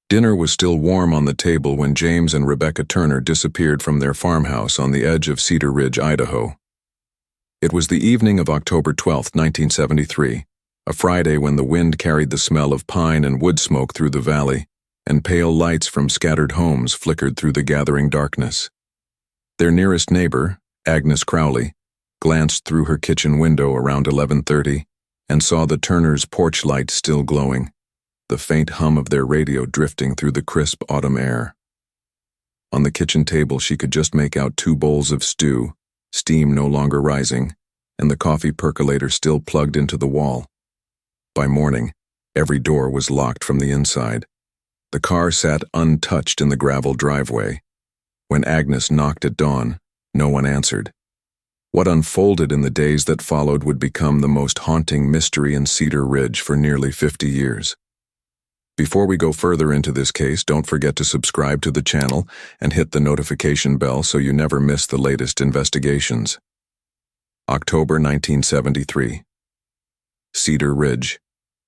Dinner was still warm on the table when James and Rebecca Turner disappeared from their farmhouse on the edge of Cedar Ridge, Idaho. It was the evening of October 12, 1973, a Friday when the wind carried the smell of pine and wood smoke through the valley, and pale lights from scattered homes flickered through the gathering darkness. Their nearest neighbor, Agnes Crowley, glanced through her kitchen window around 11:30 and saw the Turners' porch light still glowing, the faint hum of their radio drifting through the crisp autumn air. On the kitchen table she could just make out 2 bowls of stew, steam no longer rising, and the coffee percolator still plugged into the wall. By morning, every door was locked from the inside. The car sat untouched in the gravel driveway. When Agnes knocked at dawn, no one answered. What unfolded in the days that followed would become the most haunting mystery in Cedar Ridge for nearly 50 years. Before we go further into this case, don't forget to subscribe to the channel and hit the notification bell so you never miss the latest investigations. October 1973. Cedar Ridge,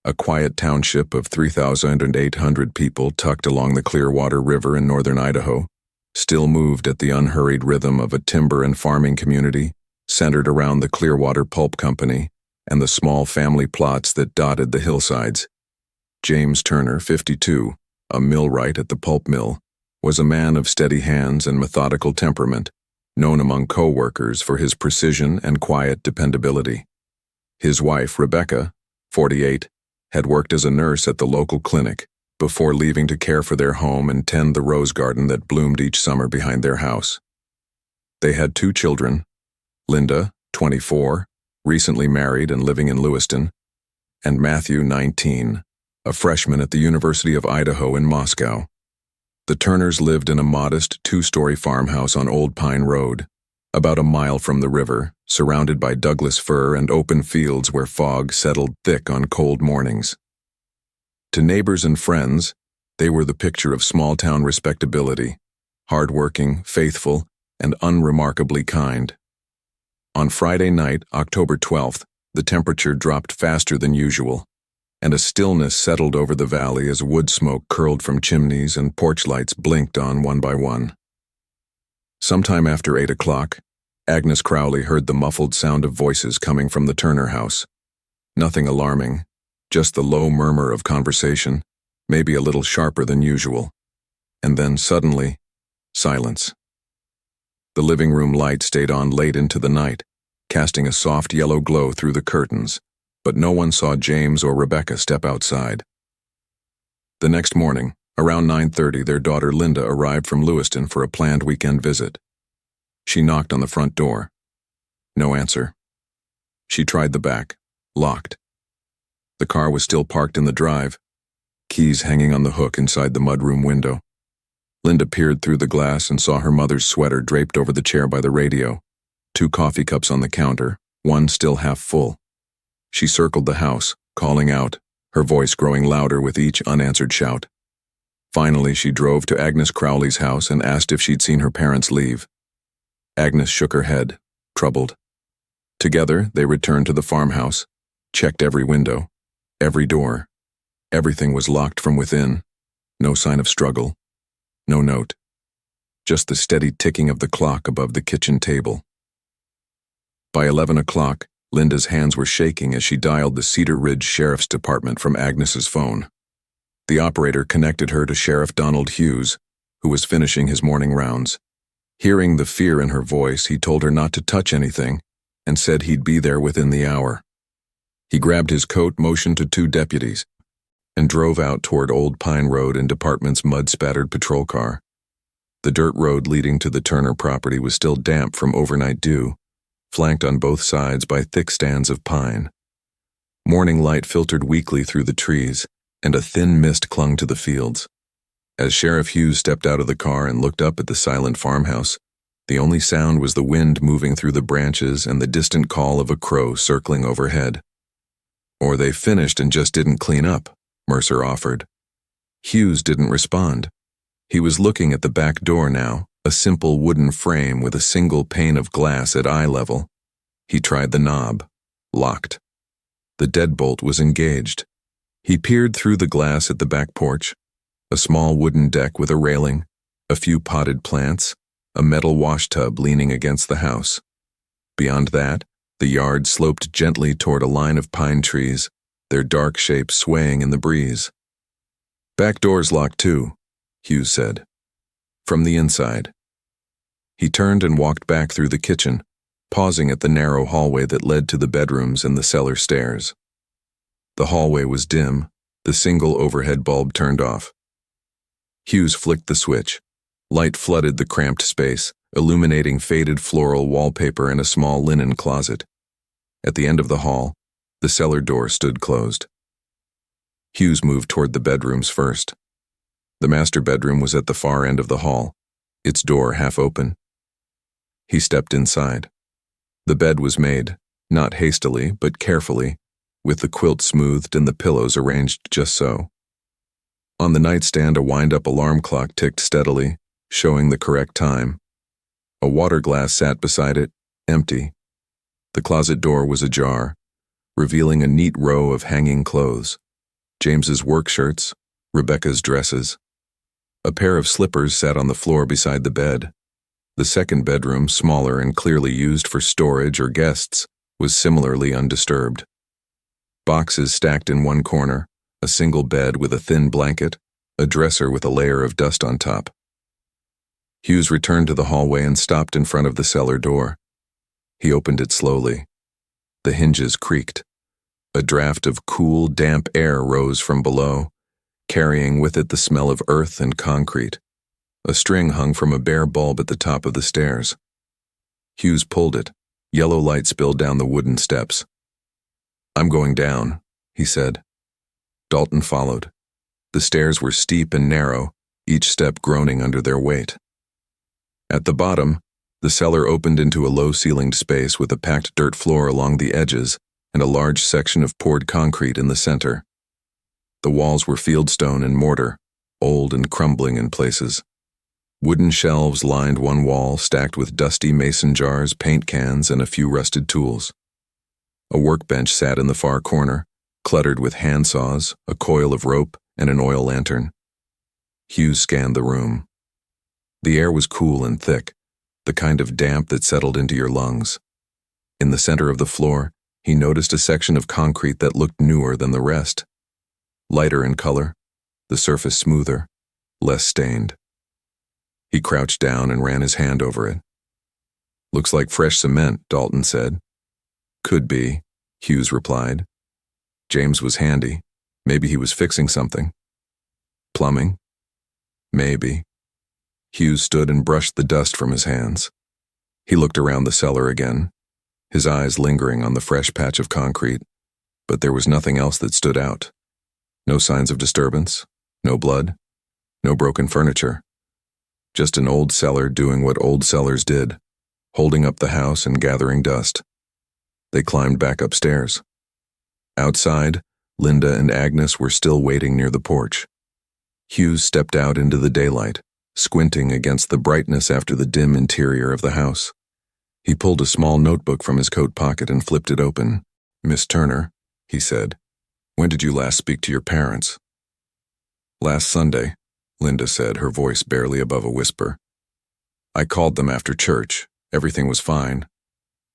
a quiet township of 3,800 people tucked along the Clearwater River in northern Idaho, still moved at the unhurried rhythm of a timber and farming community centered around the Clearwater Pulp Company and the small family plots that dotted the hillsides. James Turner, 52, a millwright at the pulp mill, was a man of steady hands and methodical temperament, known among co-workers for his precision and quiet dependability. His wife, Rebecca, 48, had worked as a nurse at the local clinic before leaving to care for their home and tend the rose garden that bloomed each summer behind their house. They had 2 children, Linda, 24, recently married and living in Lewiston, and Matthew, 19, a freshman at the University of Idaho in Moscow. The Turners lived in a modest 2-story farmhouse on Old Pine Road, about a mile from the river, surrounded by Douglas fir and open fields where fog settled thick on cold mornings. To neighbors and friends, they were the picture of small-town respectability, hard-working, faithful, and unremarkably kind. On Friday night, October 12th, the temperature dropped faster than usual, and a stillness settled over the valley as wood smoke curled from chimneys and porch lights blinked on one by one. Sometime after 8 o'clock, Agnes Crowley heard the muffled sound of voices coming from the Turner house. Nothing alarming, just the low murmur of conversation, maybe a little sharper than usual. And then suddenly, silence. The living room light stayed on late into the night, casting a soft yellow glow through the curtains, but no one saw James or Rebecca step outside. The next morning, around 9:30, their daughter Linda arrived from Lewiston for a planned weekend visit. She knocked on the front door. No answer. She tried the back, locked. The car was still parked in the drive, keys hanging on the hook inside the mudroom window. Linda peered through the glass and saw her mother's sweater draped over the chair by the radio, 2 coffee cups on the counter, one still half full. She circled the house, calling out, her voice growing louder with each unanswered shout. Finally, she drove to Agnes Crowley's house and asked if she'd seen her parents leave. Agnes shook her head, troubled. Together, they returned to the farmhouse, checked every window, every door. Everything was locked from within. No sign of struggle. No note. Just the steady ticking of the clock above the kitchen table. By 11 o'clock, Linda's hands were shaking as she dialed the Cedar Ridge Sheriff's Department from Agnes's phone. The operator connected her to Sheriff Donald Hughes, who was finishing his morning rounds. Hearing the fear in her voice, he told her not to touch anything and said he'd be there within the hour. He grabbed his coat, motioned to 2 deputies, and drove out toward Old Pine Road in Department's mud-spattered patrol car. The dirt road leading to the Turner property was still damp from overnight dew, flanked on both sides by thick stands of pine. Morning light filtered weakly through the trees, and a thin mist clung to the fields. As Sheriff Hughes stepped out of the car and looked up at the silent farmhouse, the only sound was the wind moving through the branches and the distant call of a crow circling overhead. "Or they finished and just didn't clean up," Mercer offered. Hughes didn't respond. He was looking at the back door now, a simple wooden frame with a single pane of glass at eye level. He tried the knob. Locked. The deadbolt was engaged. He peered through the glass at the back porch. A small wooden deck with a railing, a few potted plants, a metal washtub leaning against the house. Beyond that, the yard sloped gently toward a line of pine trees, their dark shapes swaying in the breeze. "Back door's locked too," Hughes said. "From the inside." He turned and walked back through the kitchen, pausing at the narrow hallway that led to the bedrooms and the cellar stairs. The hallway was dim, the single overhead bulb turned off. Hughes flicked the switch. Light flooded the cramped space, illuminating faded floral wallpaper and a small linen closet. At the end of the hall, the cellar door stood closed. Hughes moved toward the bedrooms first. The master bedroom was at the far end of the hall, its door half open. He stepped inside. The bed was made, not hastily, but carefully, with the quilt smoothed and the pillows arranged just so. On the nightstand, a wind-up alarm clock ticked steadily, showing the correct time. A water glass sat beside it, empty. The closet door was ajar, revealing a neat row of hanging clothes. James's work shirts, Rebecca's dresses. A pair of slippers sat on the floor beside the bed. The second bedroom, smaller and clearly used for storage or guests, was similarly undisturbed. Boxes stacked in one corner, a single bed with a thin blanket, a dresser with a layer of dust on top. Hughes returned to the hallway and stopped in front of the cellar door. He opened it slowly. The hinges creaked. A draft of cool, damp air rose from below, carrying with it the smell of earth and concrete. A string hung from a bare bulb at the top of the stairs. Hughes pulled it. Yellow light spilled down the wooden steps. "I'm going down," he said. Dalton followed. The stairs were steep and narrow, each step groaning under their weight. At the bottom, the cellar opened into a low-ceilinged space with a packed dirt floor along the edges and a large section of poured concrete in the center. The walls were fieldstone and mortar, old and crumbling in places. Wooden shelves lined one wall, stacked with dusty mason jars, paint cans, and a few rusted tools. A workbench sat in the far corner, cluttered with handsaws, a coil of rope, and an oil lantern. Hughes scanned the room. The air was cool and thick, the kind of damp that settled into your lungs. In the center of the floor, he noticed a section of concrete that looked newer than the rest. Lighter in color, the surface smoother, less stained. He crouched down and ran his hand over it. "Looks like fresh cement," Dalton said. "Could be," Hughes replied. James was handy. Maybe he was fixing something. "Plumbing?" "Maybe." Hughes stood and brushed the dust from his hands. He looked around the cellar again, his eyes lingering on the fresh patch of concrete, but there was nothing else that stood out. No signs of disturbance, no blood, no broken furniture. Just an old cellar doing what old cellars did, holding up the house and gathering dust. They climbed back upstairs. Outside, Linda and Agnes were still waiting near the porch. Hughes stepped out into the daylight, squinting against the brightness after the dim interior of the house. He pulled a small notebook from his coat pocket and flipped it open. "Miss Turner," he said, "when did you last speak to your parents?" "Last Sunday," Linda said, her voice barely above a whisper. "I called them after church. Everything was fine.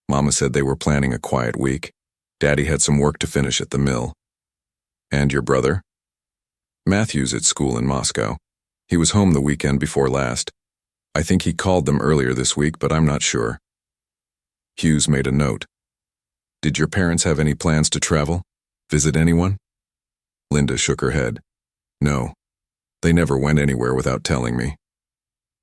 Mama said they were planning a quiet week. Daddy had some work to finish at the mill." "And your brother?" "Matthew's at school in Moscow. He was home the weekend before last. I think he called them earlier this week, but I'm not sure." Hughes made a note. "Did your parents have any plans to travel? Visit anyone?" Linda shook her head. "No. They never went anywhere without telling me."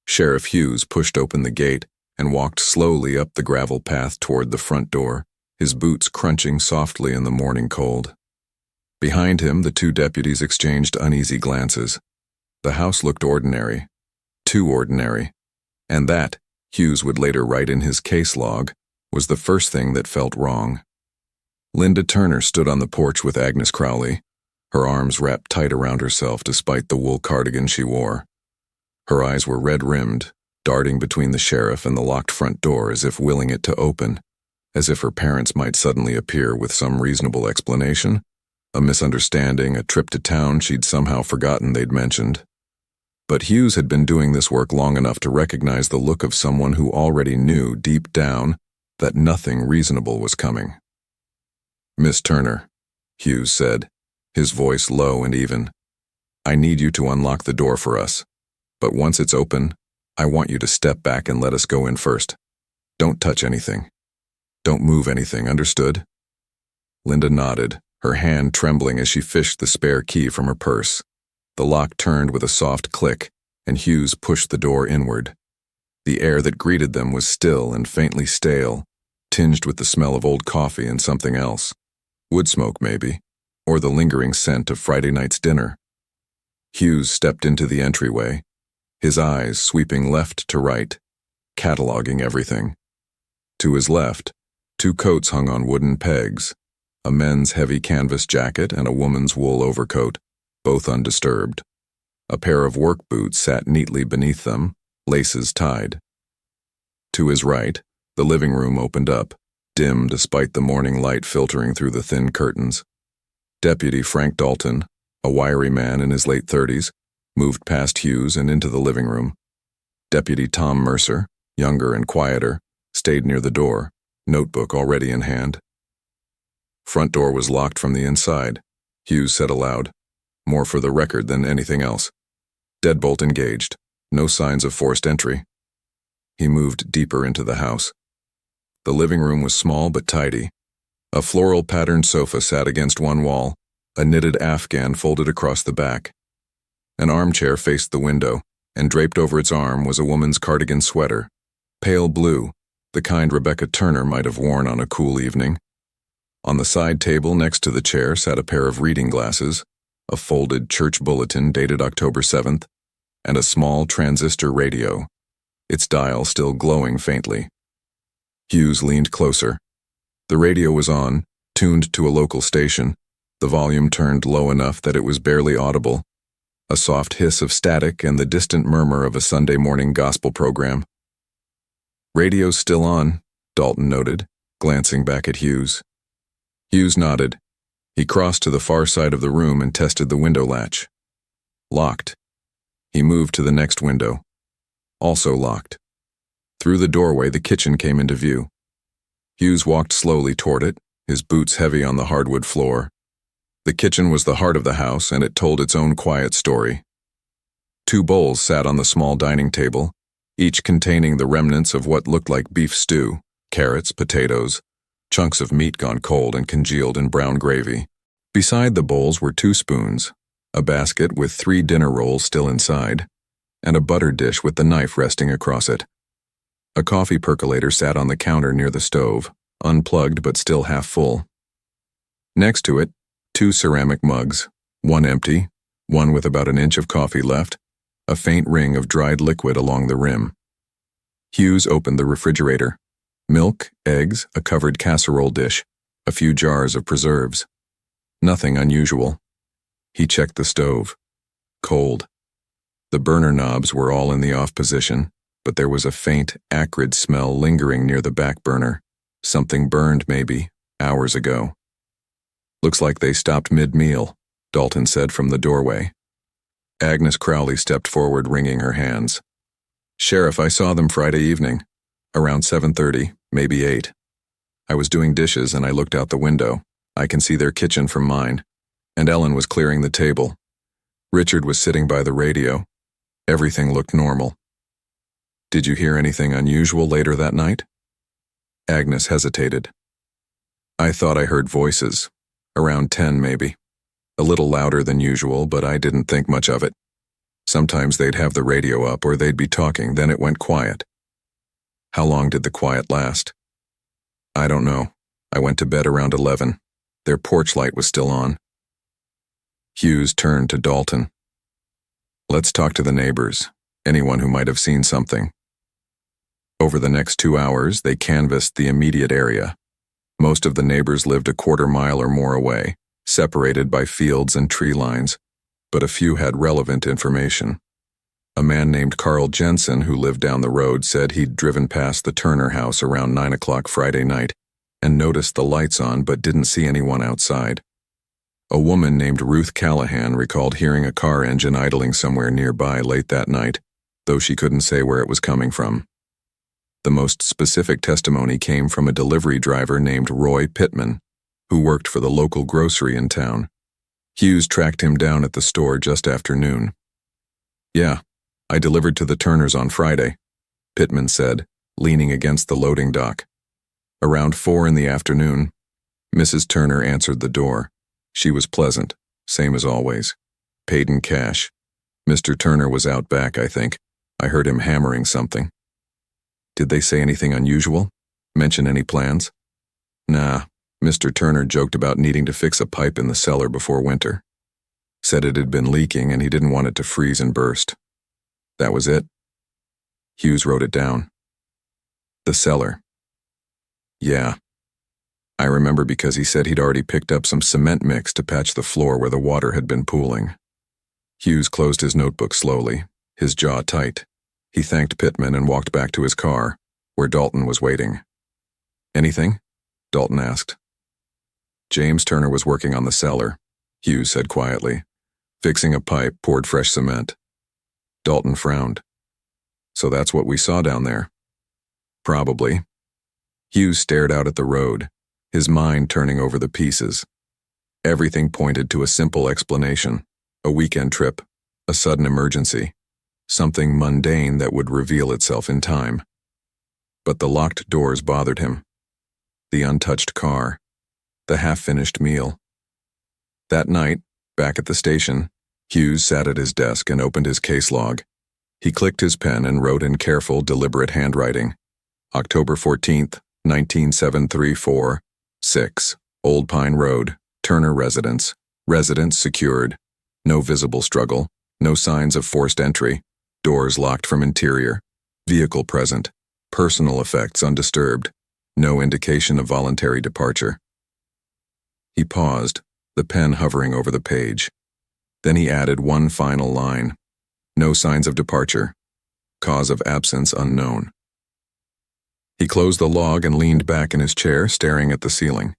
Sheriff Hughes pushed open the gate and walked slowly up the gravel path toward the front door, his boots crunching softly in the morning cold. Behind him, the two deputies exchanged uneasy glances. The house looked ordinary, too ordinary, and that, Hughes would later write in his case log, was the first thing that felt wrong. Linda Turner stood on the porch with Agnes Crowley, her arms wrapped tight around herself despite the wool cardigan she wore. Her eyes were red-rimmed, darting between the sheriff and the locked front door as if willing it to open, as if her parents might suddenly appear with some reasonable explanation, a misunderstanding, a trip to town she'd somehow forgotten they'd mentioned. But Hughes had been doing this work long enough to recognize the look of someone who already knew deep down that nothing reasonable was coming. "Miss Turner," Hughes said, his voice low and even, "I need you to unlock the door for us. But once it's open, I want you to step back and let us go in first. Don't touch anything. Don't move anything, understood?" Linda nodded, her hand trembling as she fished the spare key from her purse. The lock turned with a soft click, and Hughes pushed the door inward. The air that greeted them was still and faintly stale, tinged with the smell of old coffee and something else. Wood smoke, maybe, or the lingering scent of Friday night's dinner. Hughes stepped into the entryway, his eyes sweeping left to right, cataloging everything. To his left, 2 coats hung on wooden pegs, a men's heavy canvas jacket and a woman's wool overcoat, both undisturbed. A pair of work boots sat neatly beneath them, laces tied. To his right, the living room opened up, dim despite the morning light filtering through the thin curtains. Deputy Frank Dalton, a wiry man in his late 30s, moved past Hughes and into the living room. Deputy Tom Mercer, younger and quieter, stayed near the door, notebook already in hand. "Front door was locked from the inside," Hughes said aloud, more for the record than anything else. "Deadbolt engaged, no signs of forced entry." He moved deeper into the house. The living room was small but tidy. A floral-patterned sofa sat against one wall, a knitted afghan folded across the back. An armchair faced the window, and draped over its arm was a woman's cardigan sweater, pale blue, the kind Rebecca Turner might have worn on a cool evening. On the side table next to the chair sat a pair of reading glasses, a folded church bulletin dated October 7th, and a small transistor radio, its dial still glowing faintly. Hughes leaned closer. The radio was on, tuned to a local station, the volume turned low enough that it was barely audible, a soft hiss of static and the distant murmur of a Sunday morning gospel program. "Radio's still on," Dalton noted, glancing back at Hughes. Hughes nodded. He crossed to the far side of the room and tested the window latch. Locked. He moved to the next window. Also locked. Through the doorway, the kitchen came into view. Hughes walked slowly toward it, his boots heavy on the hardwood floor. The kitchen was the heart of the house, and it told its own quiet story. 2 bowls sat on the small dining table, each containing the remnants of what looked like beef stew, carrots, potatoes, chunks of meat gone cold and congealed in brown gravy. Beside the bowls were 2 spoons, a basket with 3 dinner rolls still inside, and a butter dish with the knife resting across it. A coffee percolator sat on the counter near the stove, unplugged but still half full. Next to it, 2 ceramic mugs, one empty, one with about an inch of coffee left, a faint ring of dried liquid along the rim. Hughes opened the refrigerator. Milk, eggs, a covered casserole dish, a few jars of preserves. Nothing unusual. He checked the stove. Cold. The burner knobs were all in the off position, but there was a faint, acrid smell lingering near the back burner. Something burned, maybe, hours ago. "Looks like they stopped mid-meal," Dalton said from the doorway. Agnes Crowley stepped forward, wringing her hands. "Sheriff, I saw them Friday evening, around 7:30, maybe 8. I was doing dishes and I looked out the window. I can see their kitchen from mine. And Ellen was clearing the table. Richard was sitting by the radio. Everything looked normal." "Did you hear anything unusual later that night?" Agnes hesitated. "I thought I heard voices. Around 10, maybe. A little louder than usual, but I didn't think much of it. Sometimes they'd have the radio up or they'd be talking, then it went quiet." "How long did the quiet last?" "I don't know. I went to bed around 11. Their porch light was still on." Hughes turned to Dalton. "Let's talk to the neighbors, anyone who might have seen something." Over the next 2 hours, they canvassed the immediate area. Most of the neighbors lived a quarter mile or more away, separated by fields and tree lines, but a few had relevant information. A man named Carl Jensen, who lived down the road, said he'd driven past the Turner house around 9 o'clock Friday night and noticed the lights on but didn't see anyone outside. A woman named Ruth Callahan recalled hearing a car engine idling somewhere nearby late that night, though she couldn't say where it was coming from. The most specific testimony came from a delivery driver named Roy Pittman, who worked for the local grocery in town. Hughes tracked him down at the store just after noon. "Yeah, I delivered to the Turners on Friday," Pittman said, leaning against the loading dock. Around 4 in the afternoon, Mrs. Turner answered the door. She was pleasant, same as always. Paid in cash. Mr. Turner was out back, I think. I heard him hammering something. "Did they say anything unusual? Mention any plans?" "Nah, Mr. Turner joked about needing to fix a pipe in the cellar before winter. Said it had been leaking and he didn't want it to freeze and burst. That was it." Hughes wrote it down. "The cellar. Yeah. I remember because he said he'd already picked up some cement mix to patch the floor where the water had been pooling." Hughes closed his notebook slowly, his jaw tight. He thanked Pittman and walked back to his car, where Dalton was waiting. "Anything?" Dalton asked. James Turner was working on the cellar, Hughes said quietly. Fixing a pipe, poured fresh cement. Dalton frowned. "So that's what we saw down there?" "Probably." Hughes stared out at the road, his mind turning over the pieces. Everything pointed to a simple explanation: a weekend trip, a sudden emergency, something mundane that would reveal itself in time. But the locked doors bothered him. The untouched car, the half-finished meal. That night, back at the station, Hughes sat at his desk and opened his case log. He clicked his pen and wrote in careful, deliberate handwriting. October 14th, 19734, 6, Old Pine Road, Turner Residence. Residence secured. No visible struggle. No signs of forced entry. Doors locked from interior. Vehicle present. Personal effects undisturbed. No indication of voluntary departure. He paused, the pen hovering over the page. Then he added one final line. No signs of departure. Cause of absence unknown. He closed the log and leaned back in his chair, staring at the ceiling.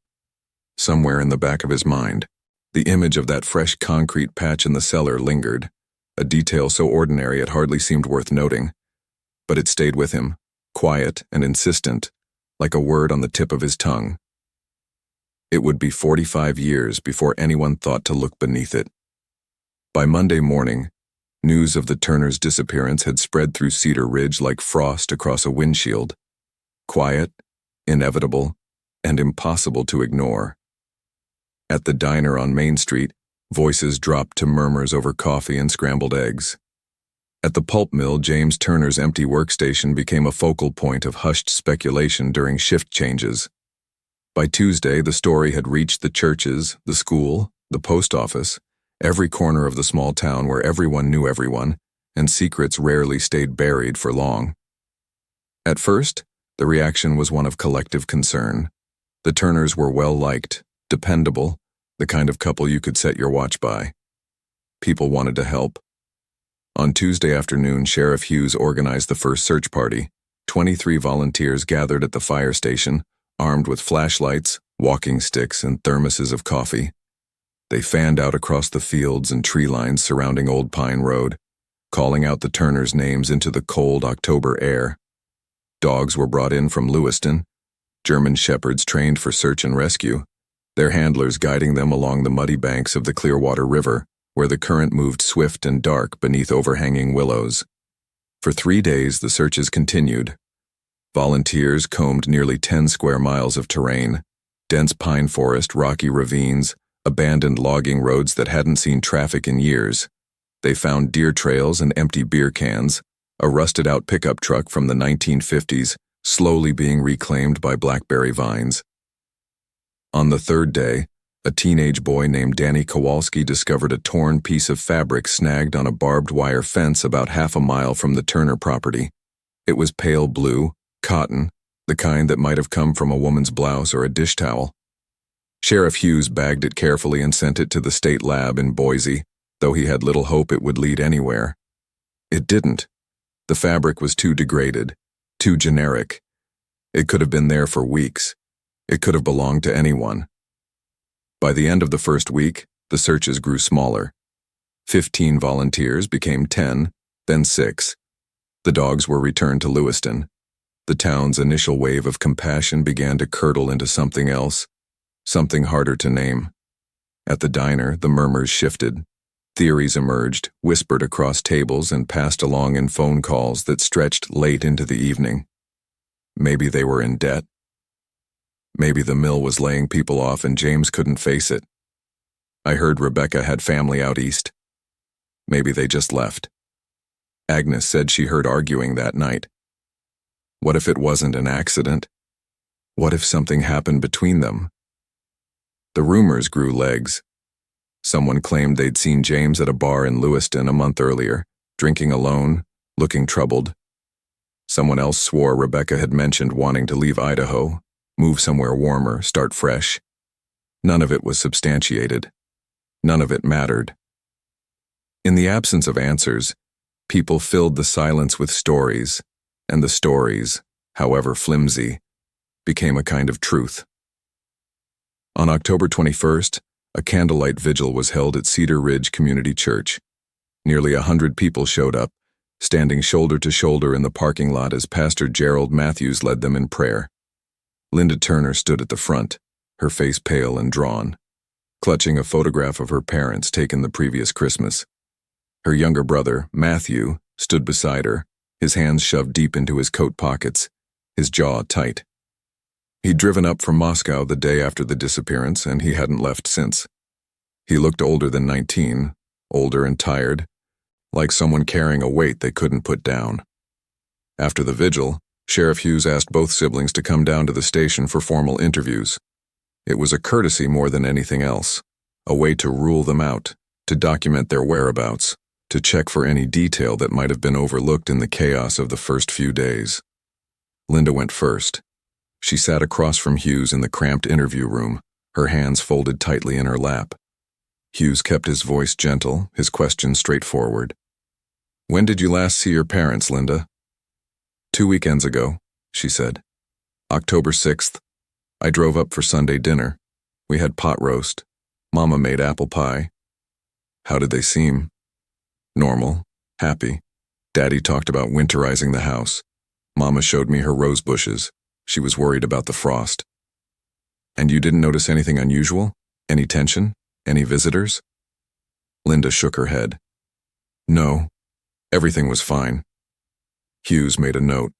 Somewhere in the back of his mind, the image of that fresh concrete patch in the cellar lingered, a detail so ordinary it hardly seemed worth noting. But it stayed with him, quiet and insistent, like a word on the tip of his tongue. It would be 45 years before anyone thought to look beneath it. By Monday morning, news of the Turners' disappearance had spread through Cedar Ridge like frost across a windshield. Quiet, inevitable, and impossible to ignore. At the diner on Main Street, voices dropped to murmurs over coffee and scrambled eggs. At the pulp mill, James Turner's empty workstation became a focal point of hushed speculation during shift changes. By Tuesday, the story had reached the churches, the school, the post office, every corner of the small town where everyone knew everyone, and secrets rarely stayed buried for long. At first, the reaction was one of collective concern. The Turners were well-liked, dependable, the kind of couple you could set your watch by. People wanted to help. On Tuesday afternoon, Sheriff Hughes organized the first search party. 23 volunteers gathered at the fire station, armed with flashlights, walking sticks, and thermoses of coffee. They fanned out across the fields and tree lines surrounding Old Pine Road, calling out the Turners' names into the cold October air. Dogs were brought in from Lewiston, German shepherds trained for search and rescue, their handlers guiding them along the muddy banks of the Clearwater River, where the current moved swift and dark beneath overhanging willows. For 3 days, the searches continued. Volunteers combed nearly 10 square miles of terrain, dense pine forest, rocky ravines, abandoned logging roads that hadn't seen traffic in years. They found deer trails and empty beer cans, a rusted-out pickup truck from the 1950s, slowly being reclaimed by blackberry vines. On the third day, a teenage boy named Danny Kowalski discovered a torn piece of fabric snagged on a barbed wire fence about half a mile from the Turner property. It was pale blue, cotton, the kind that might have come from a woman's blouse or a dish towel. Sheriff Hughes bagged it carefully and sent it to the state lab in Boise, though he had little hope it would lead anywhere. It didn't. The fabric was too degraded, too generic. It could have been there for weeks. It could have belonged to anyone. By the end of the first week, The searches grew smaller. 15 volunteers became 10, then 6. The dogs were returned to Lewiston. The town's initial wave of compassion began to curdle into something else, something harder to name. At the diner, the murmurs shifted. Theories emerged, whispered across tables and passed along in phone calls that stretched late into the evening. Maybe they were in debt. Maybe the mill was laying people off and James couldn't face it. I heard Rebecca had family out east. Maybe they just left. Agnes said she heard arguing that night. What if it wasn't an accident? What if something happened between them? The rumors grew legs. Someone claimed they'd seen James at a bar in Lewiston a month earlier, drinking alone, looking troubled. Someone else swore Rebecca had mentioned wanting to leave Idaho, move somewhere warmer, start fresh. None of it was substantiated. None of it mattered. In the absence of answers, people filled the silence with stories, and the stories, however flimsy, became a kind of truth. On October 21st, a candlelight vigil was held at Cedar Ridge Community Church. Nearly 100 people showed up, standing shoulder to shoulder in the parking lot as Pastor Gerald Matthews led them in prayer. Linda Turner stood at the front, her face pale and drawn, clutching a photograph of her parents taken the previous Christmas. Her younger brother, Matthew, stood beside her, his hands shoved deep into his coat pockets, his jaw tight. He'd driven up from Moscow the day after the disappearance, and he hadn't left since. He looked older than 19, older and tired, like someone carrying a weight they couldn't put down. After the vigil, Sheriff Hughes asked both siblings to come down to the station for formal interviews. It was a courtesy more than anything else, a way to rule them out, to document their whereabouts, to check for any detail that might have been overlooked in the chaos of the first few days. Linda went first. She sat across from Hughes in the cramped interview room, her hands folded tightly in her lap. Hughes kept his voice gentle, his questions straightforward. "When did you last see your parents, Linda?" 2 weekends ago, she said. "October 6th. I drove up for Sunday dinner. We had pot roast. Mama made apple pie." "How did they seem?" "Normal, happy. Daddy talked about winterizing the house. Mama showed me her rose bushes. She was worried about the frost." "And you didn't notice anything unusual? Any tension? Any visitors?" Linda shook her head. "No, everything was fine." Hughes made a note.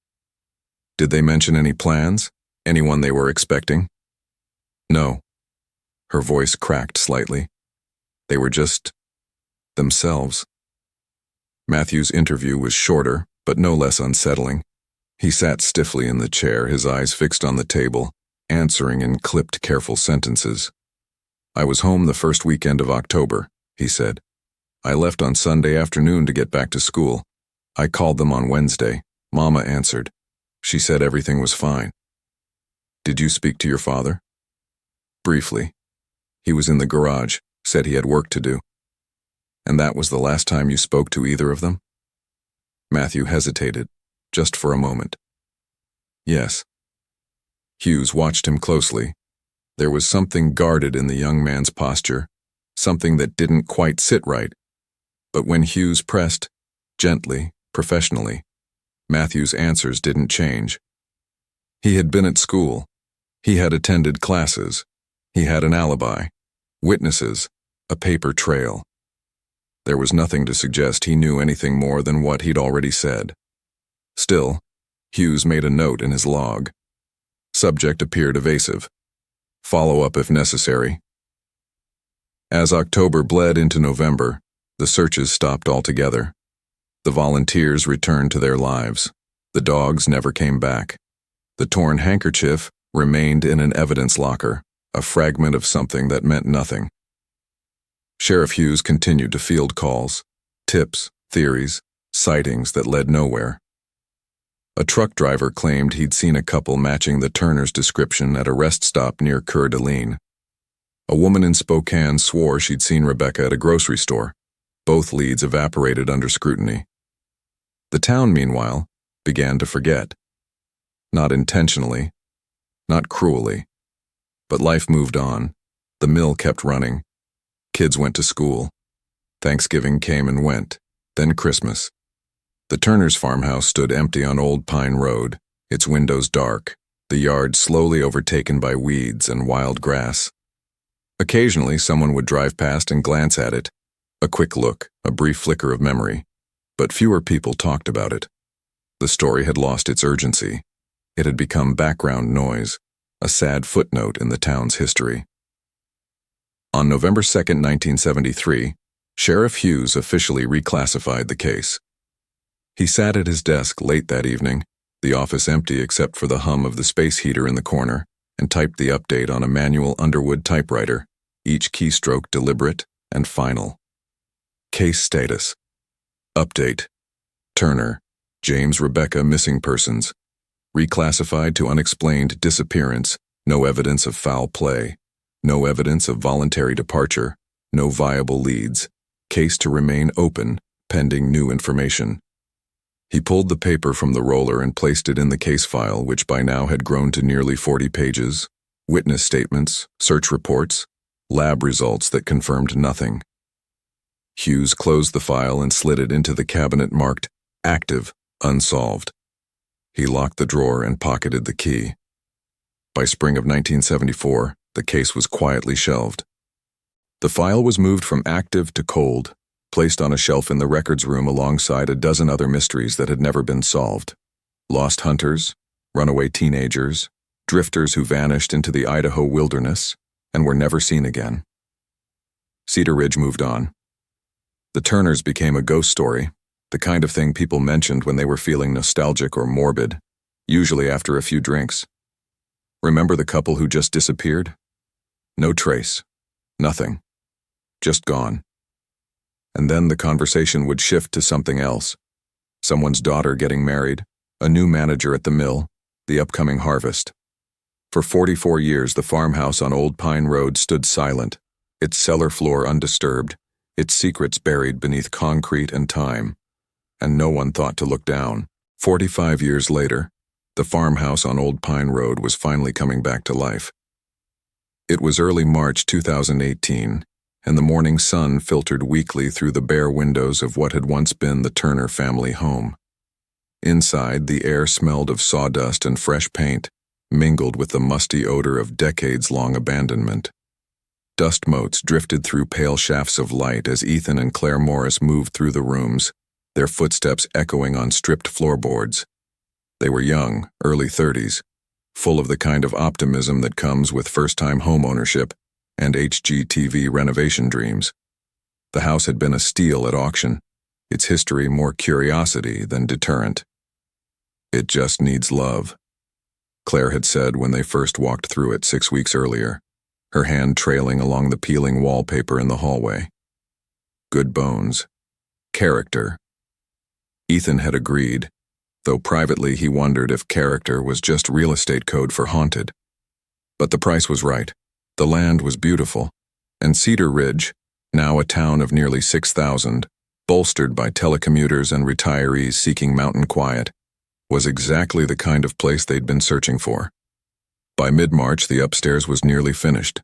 "Did they mention any plans? Anyone they were expecting?" "No." Her voice cracked slightly. "They were just themselves." Matthew's interview was shorter, but no less unsettling. He sat stiffly in the chair, his eyes fixed on the table, answering in clipped, careful sentences. "I was home the first weekend of October," he said. "I left on Sunday afternoon to get back to school. I called them on Wednesday. Mama answered. She said everything was fine." "Did you speak to your father?" "Briefly. He was in the garage, said he had work to do." "And that was the last time you spoke to either of them?" Matthew hesitated, just for a moment. "Yes." Hughes watched him closely. There was something guarded in the young man's posture, something that didn't quite sit right. But when Hughes pressed, gently, professionally, Matthew's answers didn't change. He had been at school. He had attended classes. He had an alibi, witnesses, a paper trail. There was nothing to suggest he knew anything more than what he'd already said. Still, Hughes made a note in his log. Subject appeared evasive. Follow up if necessary. As October bled into November, the searches stopped altogether. The volunteers returned to their lives. The dogs never came back. The torn handkerchief remained in an evidence locker, a fragment of something that meant nothing. Sheriff Hughes continued to field calls, tips, theories, sightings that led nowhere. A truck driver claimed he'd seen a couple matching the Turner's description at a rest stop near Coeur d'Alene. A woman in Spokane swore she'd seen Rebecca at a grocery store. Both leads evaporated under scrutiny. The town, meanwhile, began to forget. Not intentionally, not cruelly. But life moved on. The mill kept running. Kids went to school. Thanksgiving came and went, then Christmas. The Turners' farmhouse stood empty on Old Pine Road, its windows dark, the yard slowly overtaken by weeds and wild grass. Occasionally, someone would drive past and glance at it, a quick look, a brief flicker of memory, but fewer people talked about it. The story had lost its urgency. It had become background noise, a sad footnote in the town's history. On November 2, 1973, Sheriff Hughes officially reclassified the case. He sat at his desk late that evening, the office empty except for the hum of the space heater in the corner, and typed the update on a manual Underwood typewriter, each keystroke deliberate and final. Case status. Update. Turner, James Rebecca missing persons. Reclassified to unexplained disappearance, no evidence of foul play, no evidence of voluntary departure, no viable leads. Case to remain open, pending new information. He pulled the paper from the roller and placed it in the case file, which by now had grown to nearly 40 pages, witness statements, search reports, lab results that confirmed nothing. Hughes closed the file and slid it into the cabinet marked Active, Unsolved. He locked the drawer and pocketed the key. By spring of 1974, the case was quietly shelved. The file was moved from active to cold, placed on a shelf in the records room alongside a dozen other mysteries that had never been solved. Lost hunters, runaway teenagers, drifters who vanished into the Idaho wilderness and were never seen again. Cedar Ridge moved on. The Turners became a ghost story, the kind of thing people mentioned when they were feeling nostalgic or morbid, usually after a few drinks. Remember the couple who just disappeared? No trace. Nothing. Just gone. And then the conversation would shift to something else. Someone's daughter getting married, a new manager at the mill, the upcoming harvest. For 44 years, the farmhouse on Old Pine Road stood silent, its cellar floor undisturbed, its secrets buried beneath concrete and time. And no one thought to look down. 45 years later, the farmhouse on Old Pine Road was finally coming back to life. It was early March 2018, and the morning sun filtered weakly through the bare windows of what had once been the Turner family home. Inside, the air smelled of sawdust and fresh paint, mingled with the musty odor of decades-long abandonment. Dust motes drifted through pale shafts of light as Ethan and Claire Morris moved through the rooms, their footsteps echoing on stripped floorboards. They were young, early 30s, full of the kind of optimism that comes with first-time homeownership and HGTV renovation dreams. The house had been a steal at auction, its history more curiosity than deterrent. It just needs love, Claire had said when they first walked through it 6 weeks earlier, her hand trailing along the peeling wallpaper in the hallway. Good bones. Character. Ethan had agreed, though privately he wondered if character was just real estate code for haunted. But the price was right. The land was beautiful, and Cedar Ridge, now a town of nearly 6,000, bolstered by telecommuters and retirees seeking mountain quiet, was exactly the kind of place they'd been searching for. By mid-March, the upstairs was nearly finished.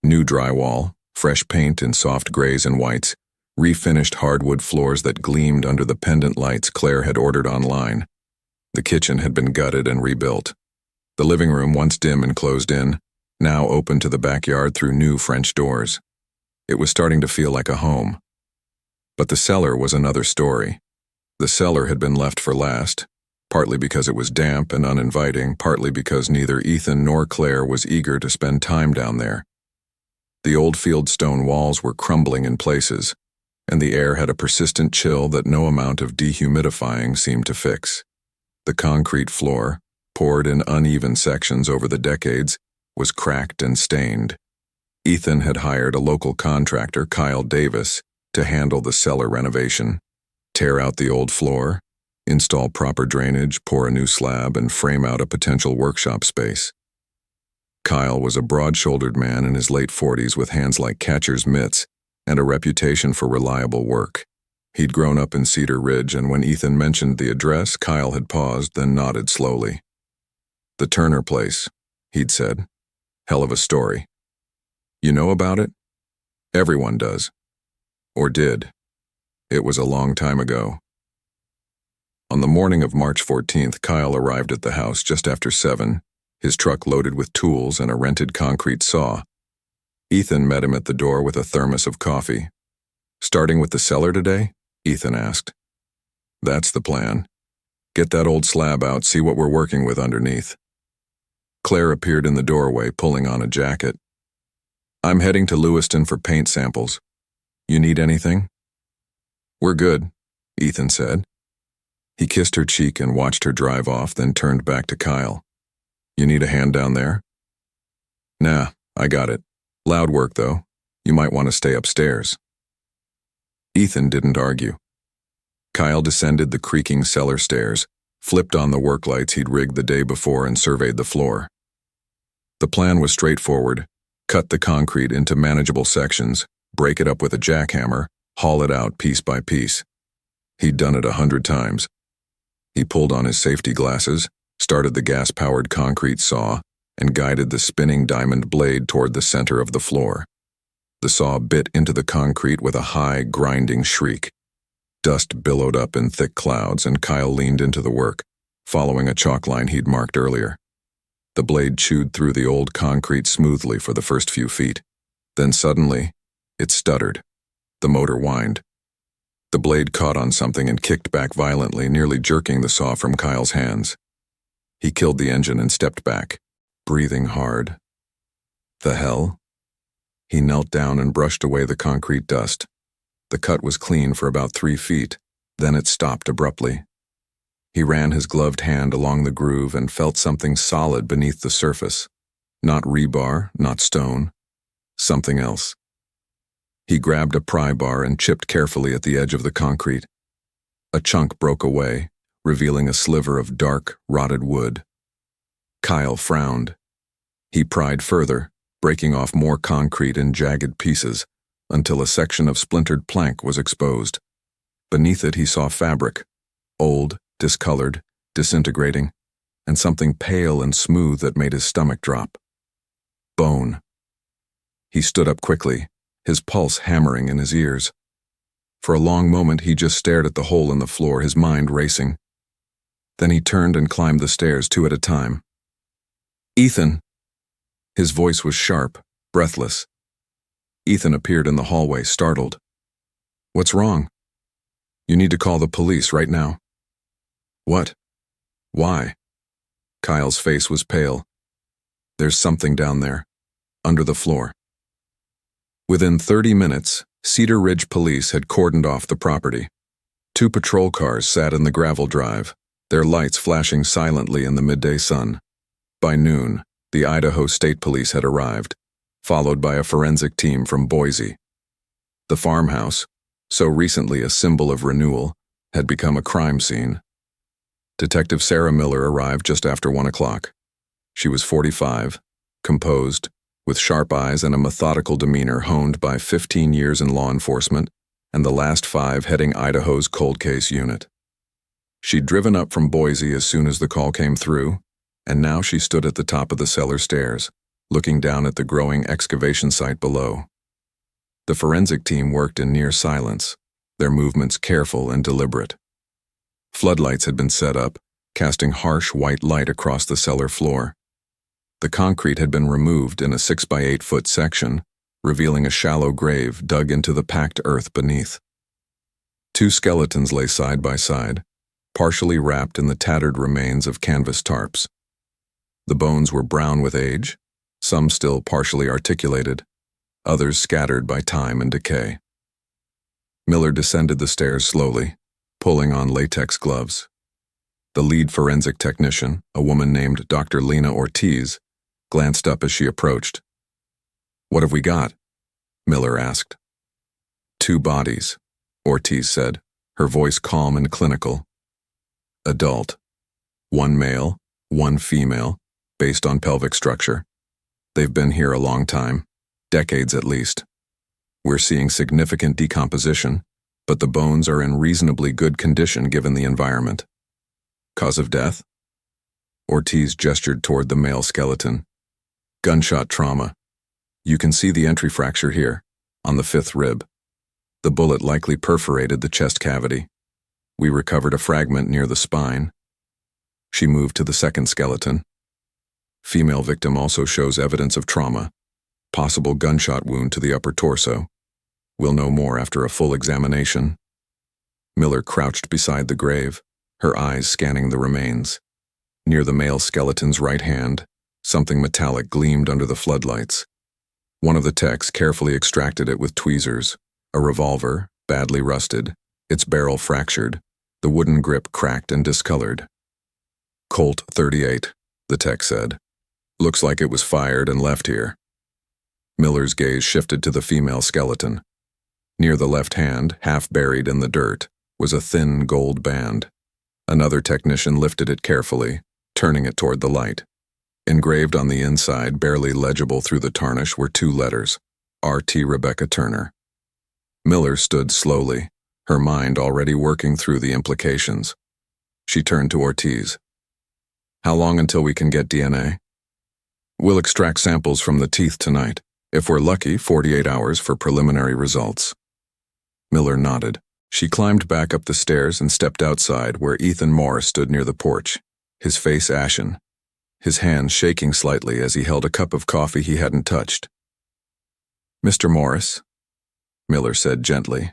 New drywall, fresh paint in soft grays and whites, refinished hardwood floors that gleamed under the pendant lights Claire had ordered online. The kitchen had been gutted and rebuilt. The living room, once dim and closed in, now open to the backyard through new French doors. It was starting to feel like a home. But the cellar was another story. The cellar had been left for last, partly because it was damp and uninviting, partly because neither Ethan nor Claire was eager to spend time down there. The old field stone walls were crumbling in places, and the air had a persistent chill that no amount of dehumidifying seemed to fix. The concrete floor, poured in uneven sections over the decades, was cracked and stained. Ethan had hired a local contractor, Kyle Davis, to handle the cellar renovation, tear out the old floor, install proper drainage, pour a new slab, and frame out a potential workshop space. Kyle was a broad-shouldered man in his late 40s with hands like catcher's mitts and a reputation for reliable work. He'd grown up in Cedar Ridge, and when Ethan mentioned the address, Kyle had paused, then nodded slowly. "The Turner place," he'd said. "Hell of a story. You know about it?" Everyone does. Or did. It was a long time ago. On the morning of March 14th, Kyle arrived at the house just after 7, his truck loaded with tools and a rented concrete saw. Ethan met him at the door with a thermos of coffee. "Starting with the cellar today?" Ethan asked. "That's the plan. Get that old slab out, see what we're working with underneath." Claire appeared in the doorway, pulling on a jacket. "I'm heading to Lewiston for paint samples. You need anything?" "We're good," Ethan said. He kissed her cheek and watched her drive off, then turned back to Kyle. "You need a hand down there?" "Nah, I got it. Loud work, though. You might want to stay upstairs." Ethan didn't argue. Kyle descended the creaking cellar stairs, flipped on the work lights he'd rigged the day before, and surveyed the floor. The plan was straightforward: cut the concrete into manageable sections, break it up with a jackhammer, haul it out piece by piece. He'd done it 100 times. He pulled on his safety glasses, started the gas-powered concrete saw, and guided the spinning diamond blade toward the center of the floor. The saw bit into the concrete with a high, grinding shriek. Dust billowed up in thick clouds, and Kyle leaned into the work, following a chalk line he'd marked earlier. The blade chewed through the old concrete smoothly for the first few feet. Then suddenly, it stuttered. The motor whined. The blade caught on something and kicked back violently, nearly jerking the saw from Kyle's hands. He killed the engine and stepped back, breathing hard. The hell? He knelt down and brushed away the concrete dust. The cut was clean for about 3 feet, then it stopped abruptly. He ran his gloved hand along the groove and felt something solid beneath the surface. Not rebar, not stone. Something else. He grabbed a pry bar and chipped carefully at the edge of the concrete. A chunk broke away, revealing a sliver of dark, rotted wood. Kyle frowned. He pried further, breaking off more concrete in jagged pieces, until a section of splintered plank was exposed. Beneath it he saw fabric, old, discolored, disintegrating, and something pale and smooth that made his stomach drop. Bone. He stood up quickly, his pulse hammering in his ears. For a long moment he just stared at the hole in the floor, his mind racing. Then he turned and climbed the stairs 2 at a time. "Ethan!" His voice was sharp, breathless. Ethan appeared in the hallway, startled. "What's wrong?" "You need to call the police right now." "What? Why?" Kyle's face was pale. "There's something down there, under the floor." Within 30 minutes, Cedar Ridge police had cordoned off the property. 2 patrol cars sat in the gravel drive, their lights flashing silently in the midday sun. By noon, the Idaho State Police had arrived, followed by a forensic team from Boise. The farmhouse, so recently a symbol of renewal, had become a crime scene. Detective Sarah Miller arrived just after 1 o'clock. She was 45, composed, with sharp eyes and a methodical demeanor honed by 15 years in law enforcement and the last 5 heading Idaho's cold case unit. She'd driven up from Boise as soon as the call came through, and now she stood at the top of the cellar stairs, looking down at the growing excavation site below. The forensic team worked in near silence, their movements careful and deliberate. Floodlights had been set up, casting harsh white light across the cellar floor. The concrete had been removed in a 6 by 8 foot section, revealing a shallow grave dug into the packed earth beneath. 2 skeletons lay side by side, partially wrapped in the tattered remains of canvas tarps. The bones were brown with age, some still partially articulated, others scattered by time and decay. Miller descended the stairs slowly, pulling on latex gloves. The lead forensic technician, a woman named Dr. Lena Ortiz, glanced up as she approached. "What have we got?" Miller asked. "2 bodies," Ortiz said, her voice calm and clinical. "Adult. 1 male, 1 female, based on pelvic structure. They've been here a long time, decades at least. We're seeing significant decomposition, but the bones are in reasonably good condition given the environment." "Cause of death?" Ortiz gestured toward the male skeleton. "Gunshot trauma. You can see the entry fracture here, on the fifth rib. The bullet likely perforated the chest cavity. We recovered a fragment near the spine. She moved to the second skeleton. Female victim also shows evidence of trauma. Possible gunshot wound to the upper torso. We'll know more after a full examination. Miller crouched beside the grave, her eyes scanning the remains. Near the male skeleton's right hand, something metallic gleamed under the floodlights. One of the techs carefully extracted it with tweezers. A revolver, badly rusted, its barrel fractured, the wooden grip cracked and discolored. Colt 38, the tech said. Looks like it was fired and left here. Miller's gaze shifted to the female skeleton. Near the left hand, half buried in the dirt, was a thin gold band. Another technician lifted it carefully, turning it toward the light. Engraved on the inside, barely legible through the tarnish, were two letters, R.T. Rebecca Turner. Miller stood slowly, her mind already working through the implications. She turned to Ortiz. How long until we can get DNA? We'll extract samples from the teeth tonight. If we're lucky, 48 hours for preliminary results. Miller nodded. She climbed back up the stairs and stepped outside where Ethan Morris stood near the porch, his face ashen, his hands shaking slightly as he held a cup of coffee he hadn't touched. Mr. Morris, Miller said gently,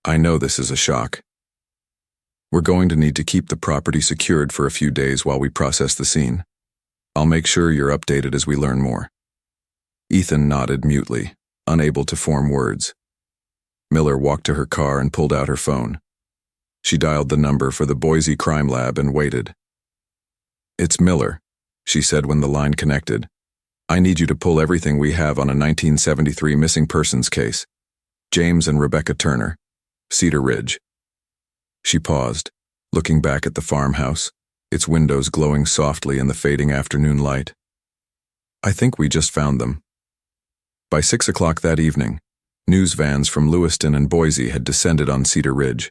I know this is a shock. We're going to need to keep the property secured for a few days while we process the scene. I'll make sure you're updated as we learn more. Ethan nodded mutely, unable to form words. Miller walked to her car and pulled out her phone. She dialed the number for the Boise Crime Lab and waited. It's Miller, she said when the line connected. I need you to pull everything we have on a 1973 missing persons case. James and Rebecca Turner, Cedar Ridge. She paused, looking back at the farmhouse, its windows glowing softly in the fading afternoon light. I think we just found them. By 6 o'clock that evening, news vans from Lewiston and Boise had descended on Cedar Ridge.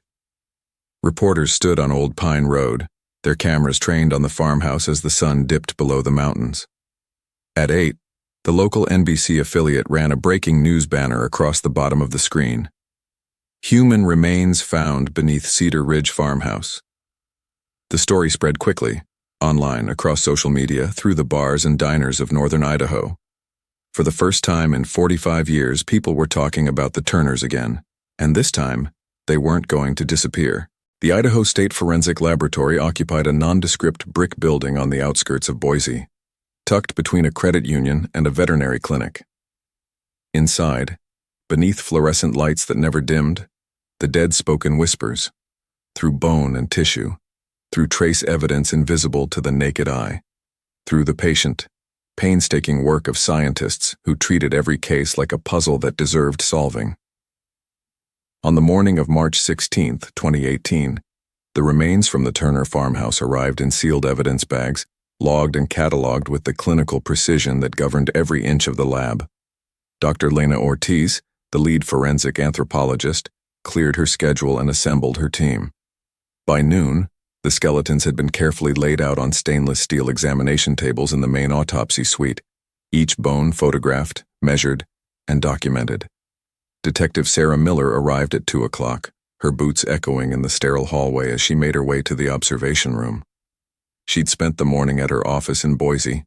Reporters stood on Old Pine Road, their cameras trained on the farmhouse as the sun dipped below the mountains. At 8, the local NBC affiliate ran a breaking news banner across the bottom of the screen. Human remains found beneath Cedar Ridge farmhouse. The story spread quickly, online, across social media, through the bars and diners of northern Idaho. For the first time in 45 years, people were talking about the Turners again, and this time, they weren't going to disappear. The Idaho State Forensic Laboratory occupied a nondescript brick building on the outskirts of Boise, tucked between a credit union and a veterinary clinic. Inside, beneath fluorescent lights that never dimmed, the dead spoke in whispers, through bone and tissue, through trace evidence invisible to the naked eye, through the patient, painstaking work of scientists who treated every case like a puzzle that deserved solving. On the morning of March 16, 2018, the remains from the Turner farmhouse arrived in sealed evidence bags, logged and cataloged with the clinical precision that governed every inch of the lab. Dr. Lena Ortiz, the lead forensic anthropologist, cleared her schedule and assembled her team. By noon, the skeletons had been carefully laid out on stainless steel examination tables in the main autopsy suite, each bone photographed, measured, and documented. Detective Sarah Miller arrived at 2 o'clock, her boots echoing in the sterile hallway as she made her way to the observation room. She'd spent the morning at her office in Boise,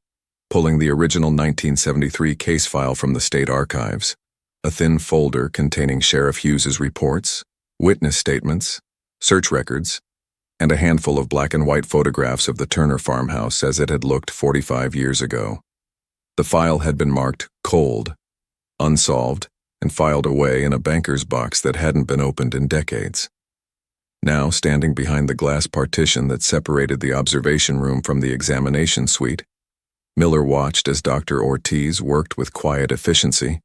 pulling the original 1973 case file from the state archives, a thin folder containing Sheriff Hughes's reports, witness statements, search records, and a handful of black and white photographs of the Turner farmhouse as it had looked 45 years ago. The file had been marked cold, unsolved, and filed away in a banker's box that hadn't been opened in decades. Now, standing behind the glass partition that separated the observation room from the examination suite, Miller watched as Dr. Ortiz worked with quiet efficiency,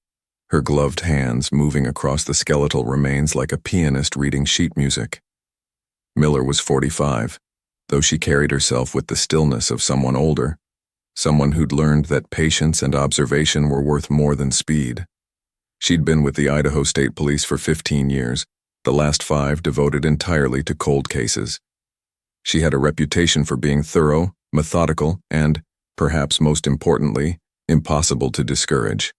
her gloved hands moving across the skeletal remains like a pianist reading sheet music. Miller was 45, though she carried herself with the stillness of someone older, someone who'd learned that patience and observation were worth more than speed. She'd been with the Idaho State Police for 15 years, the last 5 devoted entirely to cold cases. She had a reputation for being thorough, methodical, and, perhaps most importantly, impossible to discourage.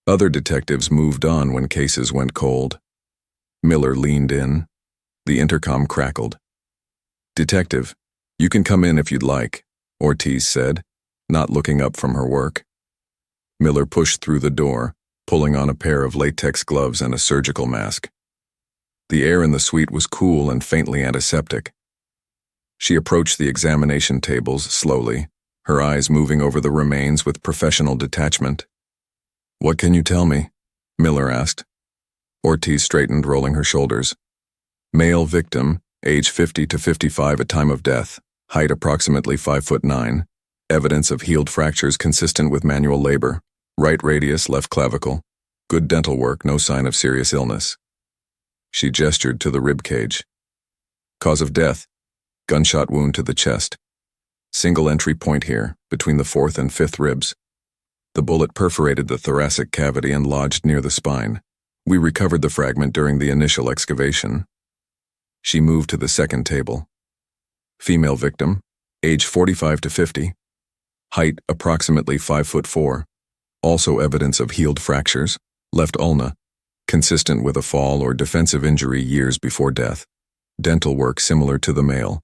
Other detectives moved on when cases went cold. Miller leaned in. The intercom crackled. "Detective, you can come in if you'd like," Ortiz said, not looking up from her work. Miller pushed through the door, pulling on a pair of latex gloves and a surgical mask. The air in the suite was cool and faintly antiseptic. She approached the examination tables slowly, her eyes moving over the remains with professional detachment. "What can you tell me?" Miller asked. Ortiz straightened, rolling her shoulders. "Male victim, age 50 to 55 at time of death, height approximately 5'9", evidence of healed fractures consistent with manual labor, right radius, left clavicle, good dental work, no sign of serious illness." She gestured to the rib cage. "Cause of death, gunshot wound to the chest. Single entry point here, between the 4th and 5th ribs. The bullet perforated the thoracic cavity and lodged near the spine. We recovered the fragment during the initial excavation." She moved to the second table. "Female victim, age 45 to 50. Height approximately 5'4". Also evidence of healed fractures, left ulna, consistent with a fall or defensive injury years before death. Dental work similar to the male."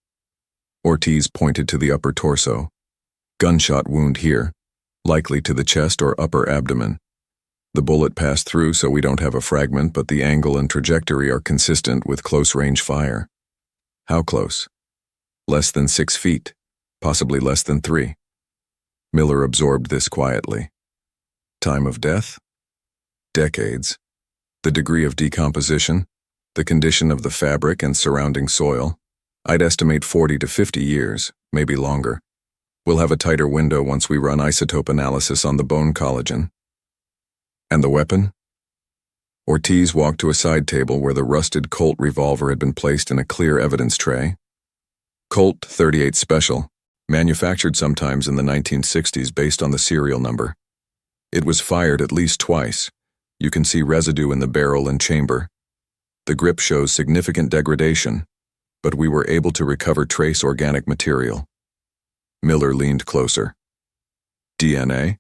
Ortiz pointed to the upper torso. "Gunshot wound here, likely to the chest or upper abdomen. The bullet passed through, so we don't have a fragment, but the angle and trajectory are consistent with close-range fire." "How close?" "Less than 6 feet, possibly less than 3. Miller absorbed this quietly. "Time of death?" "Decades. The degree of decomposition, the condition of the fabric and surrounding soil, I'd estimate 40 to 50 years, maybe longer. We'll have a tighter window once we run isotope analysis on the bone collagen." "And the weapon?" Ortiz walked to a side table where the rusted Colt revolver had been placed in a clear evidence tray. "Colt 38 Special, manufactured sometimes in the 1960s based on the serial number. It was fired at least twice. You can see residue in the barrel and chamber. The grip shows significant degradation, but we were able to recover trace organic material." Miller leaned closer. "DNA?"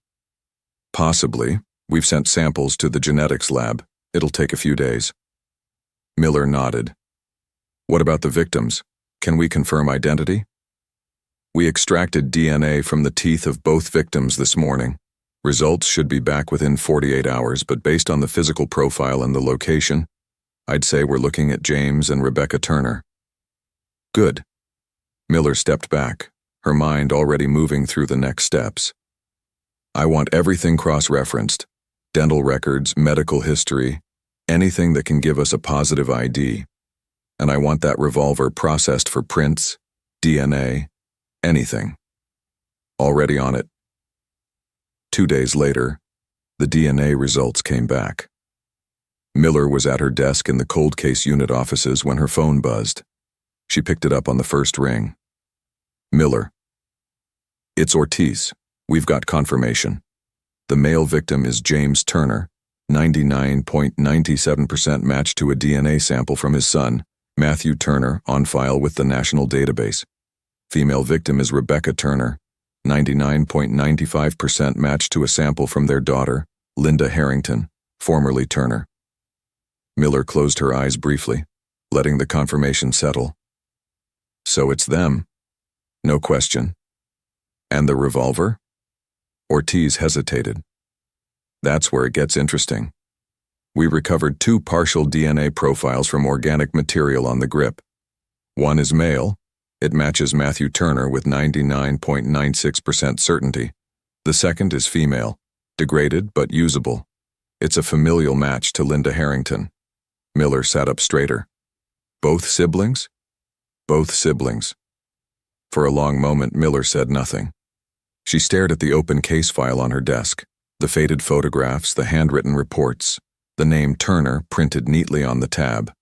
"Possibly. We've sent samples to the genetics lab. It'll take a few days." Miller nodded. "What about the victims? Can we confirm identity?" "We extracted DNA from the teeth of both victims this morning. Results should be back within 48 hours, but based on the physical profile and the location, I'd say we're looking at James and Rebecca Turner." "Good." Miller stepped back, her mind already moving through the next steps. "I want everything cross-referenced. Dental records, medical history, anything that can give us a positive ID. And I want that revolver processed for prints, DNA, anything." "Already on it." 2 days later, the DNA results came back. Miller was at her desk in the cold case unit offices when her phone buzzed. She picked it up on the first ring. "Miller." "It's Ortiz. We've got confirmation. The male victim is James Turner, 99.97% match to a DNA sample from his son, Matthew Turner, on file with the national database. Female victim is Rebecca Turner, 99.95% match to a sample from their daughter, Linda Harrington, formerly Turner." Miller closed her eyes briefly, letting the confirmation settle. "So it's them. No question. And the revolver?" Ortiz hesitated. "That's where it gets interesting. We recovered 2 partial DNA profiles from organic material on the grip. One is male. It matches Matthew Turner with 99.96% certainty. The second is female, degraded but usable. It's a familial match to Linda Harrington." Miller sat up straighter. "Both siblings?" "Both siblings." For a long moment, Miller said nothing. She stared at the open case file on her desk, the faded photographs, the handwritten reports, the name Turner printed neatly on the tab.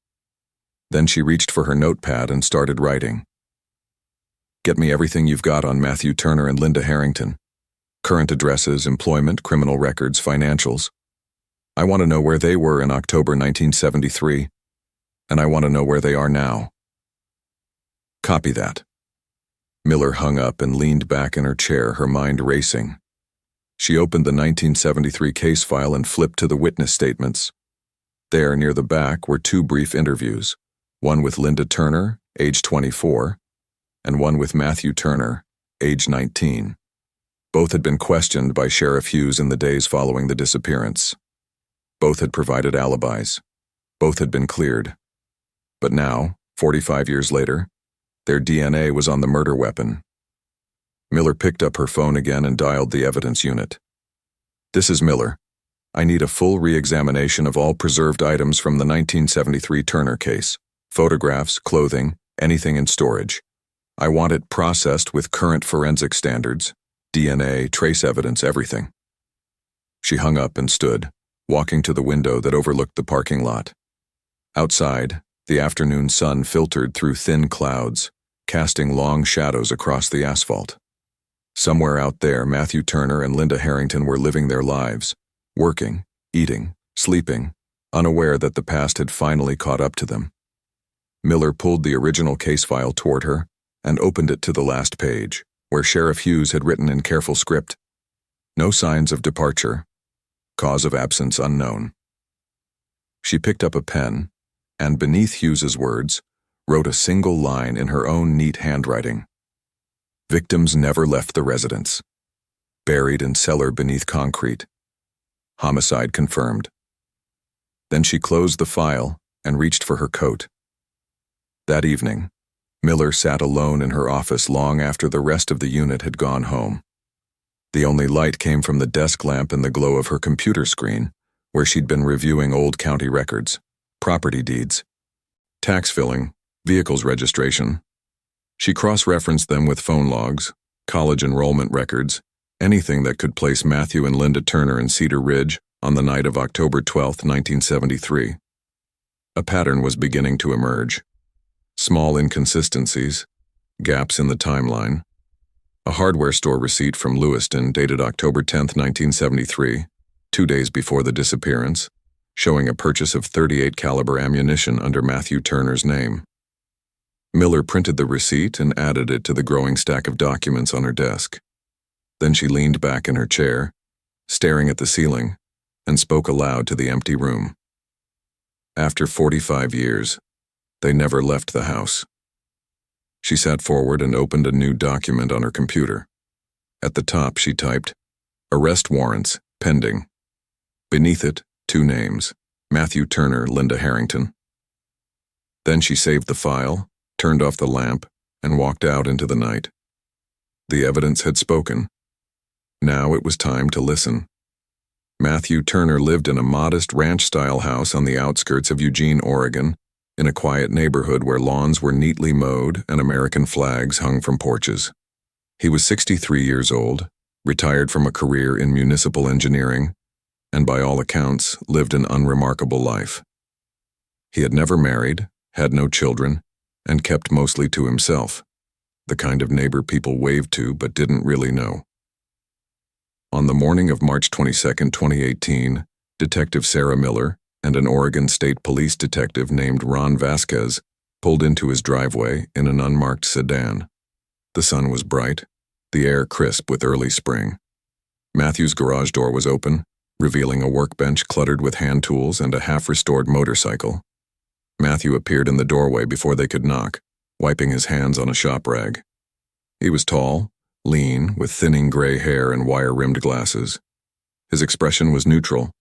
Then she reached for her notepad and started writing. "Get me everything you've got on Matthew Turner and Linda Harrington. Current addresses, employment, criminal records, financials. I want to know where they were in October 1973, and I want to know where they are now." "Copy that." Miller hung up and leaned back in her chair, her mind racing. She opened the 1973 case file and flipped to the witness statements. There, near the back, were two brief interviews, one with Linda Turner, age 24, and one with Matthew Turner, age 19. Both had been questioned by Sheriff Hughes in the days following the disappearance. Both had provided alibis. Both had been cleared. But now, 45 years later, their DNA was on the murder weapon. Miller picked up her phone again and dialed the evidence unit. "This is Miller. I need a full re-examination of all preserved items from the 1973 Turner case. Photographs, clothing, anything in storage. I want it processed with current forensic standards, DNA, trace evidence, everything." She hung up and stood, walking to the window that overlooked the parking lot. Outside, the afternoon sun filtered through thin clouds, casting long shadows across the asphalt. Somewhere out there, Matthew Turner and Linda Harrington were living their lives, working, eating, sleeping, unaware that the past had finally caught up to them. Miller pulled the original case file toward her and opened it to the last page, where Sheriff Hughes had written in careful script, "No signs of departure. Cause of absence unknown." She picked up a pen, and beneath Hughes's words, wrote a single line in her own neat handwriting. "Victims never left the residence. Buried in cellar beneath concrete. Homicide confirmed." Then she closed the file and reached for her coat. That evening, Miller sat alone in her office long after the rest of the unit had gone home. The only light came from the desk lamp and the glow of her computer screen, where she'd been reviewing old county records, property deeds, tax filling, vehicles registration. She cross-referenced them with phone logs, college enrollment records, anything that could place Matthew and Linda Turner in Cedar Ridge on the night of October 12, 1973. A pattern was beginning to emerge. Small inconsistencies, gaps in the timeline. A hardware store receipt from Lewiston dated October 10, 1973, 2 days before the disappearance, showing a purchase of .38 caliber ammunition under Matthew Turner's name. Miller printed the receipt and added it to the growing stack of documents on her desk. Then she leaned back in her chair, staring at the ceiling, and spoke aloud to the empty room. After 45 years, they never left the house. She sat forward and opened a new document on her computer. At the top, she typed, "Arrest warrants, pending." Beneath it, 2 names, Matthew Turner, Linda Harrington. Then she saved the file, turned off the lamp, and walked out into the night. The evidence had spoken. Now it was time to listen. Matthew Turner lived in a modest ranch-style house on the outskirts of Eugene, Oregon, in a quiet neighborhood where lawns were neatly mowed and American flags hung from porches. He was 63 years old, retired from a career in municipal engineering, and by all accounts lived an unremarkable life. He had never married, had no children, and kept mostly to himself, the kind of neighbor people waved to but didn't really know. On the morning of March 22, 2018, Detective Sarah Miller and an Oregon State Police detective named Ron Vasquez pulled into his driveway in an unmarked sedan. The sun was bright, the air crisp with early spring. Matthew's garage door was open, revealing a workbench cluttered with hand tools and a half-restored motorcycle. Matthew appeared in the doorway before they could knock, wiping his hands on a shop rag. He was tall, lean, with thinning gray hair and wire-rimmed glasses. His expression was neutral,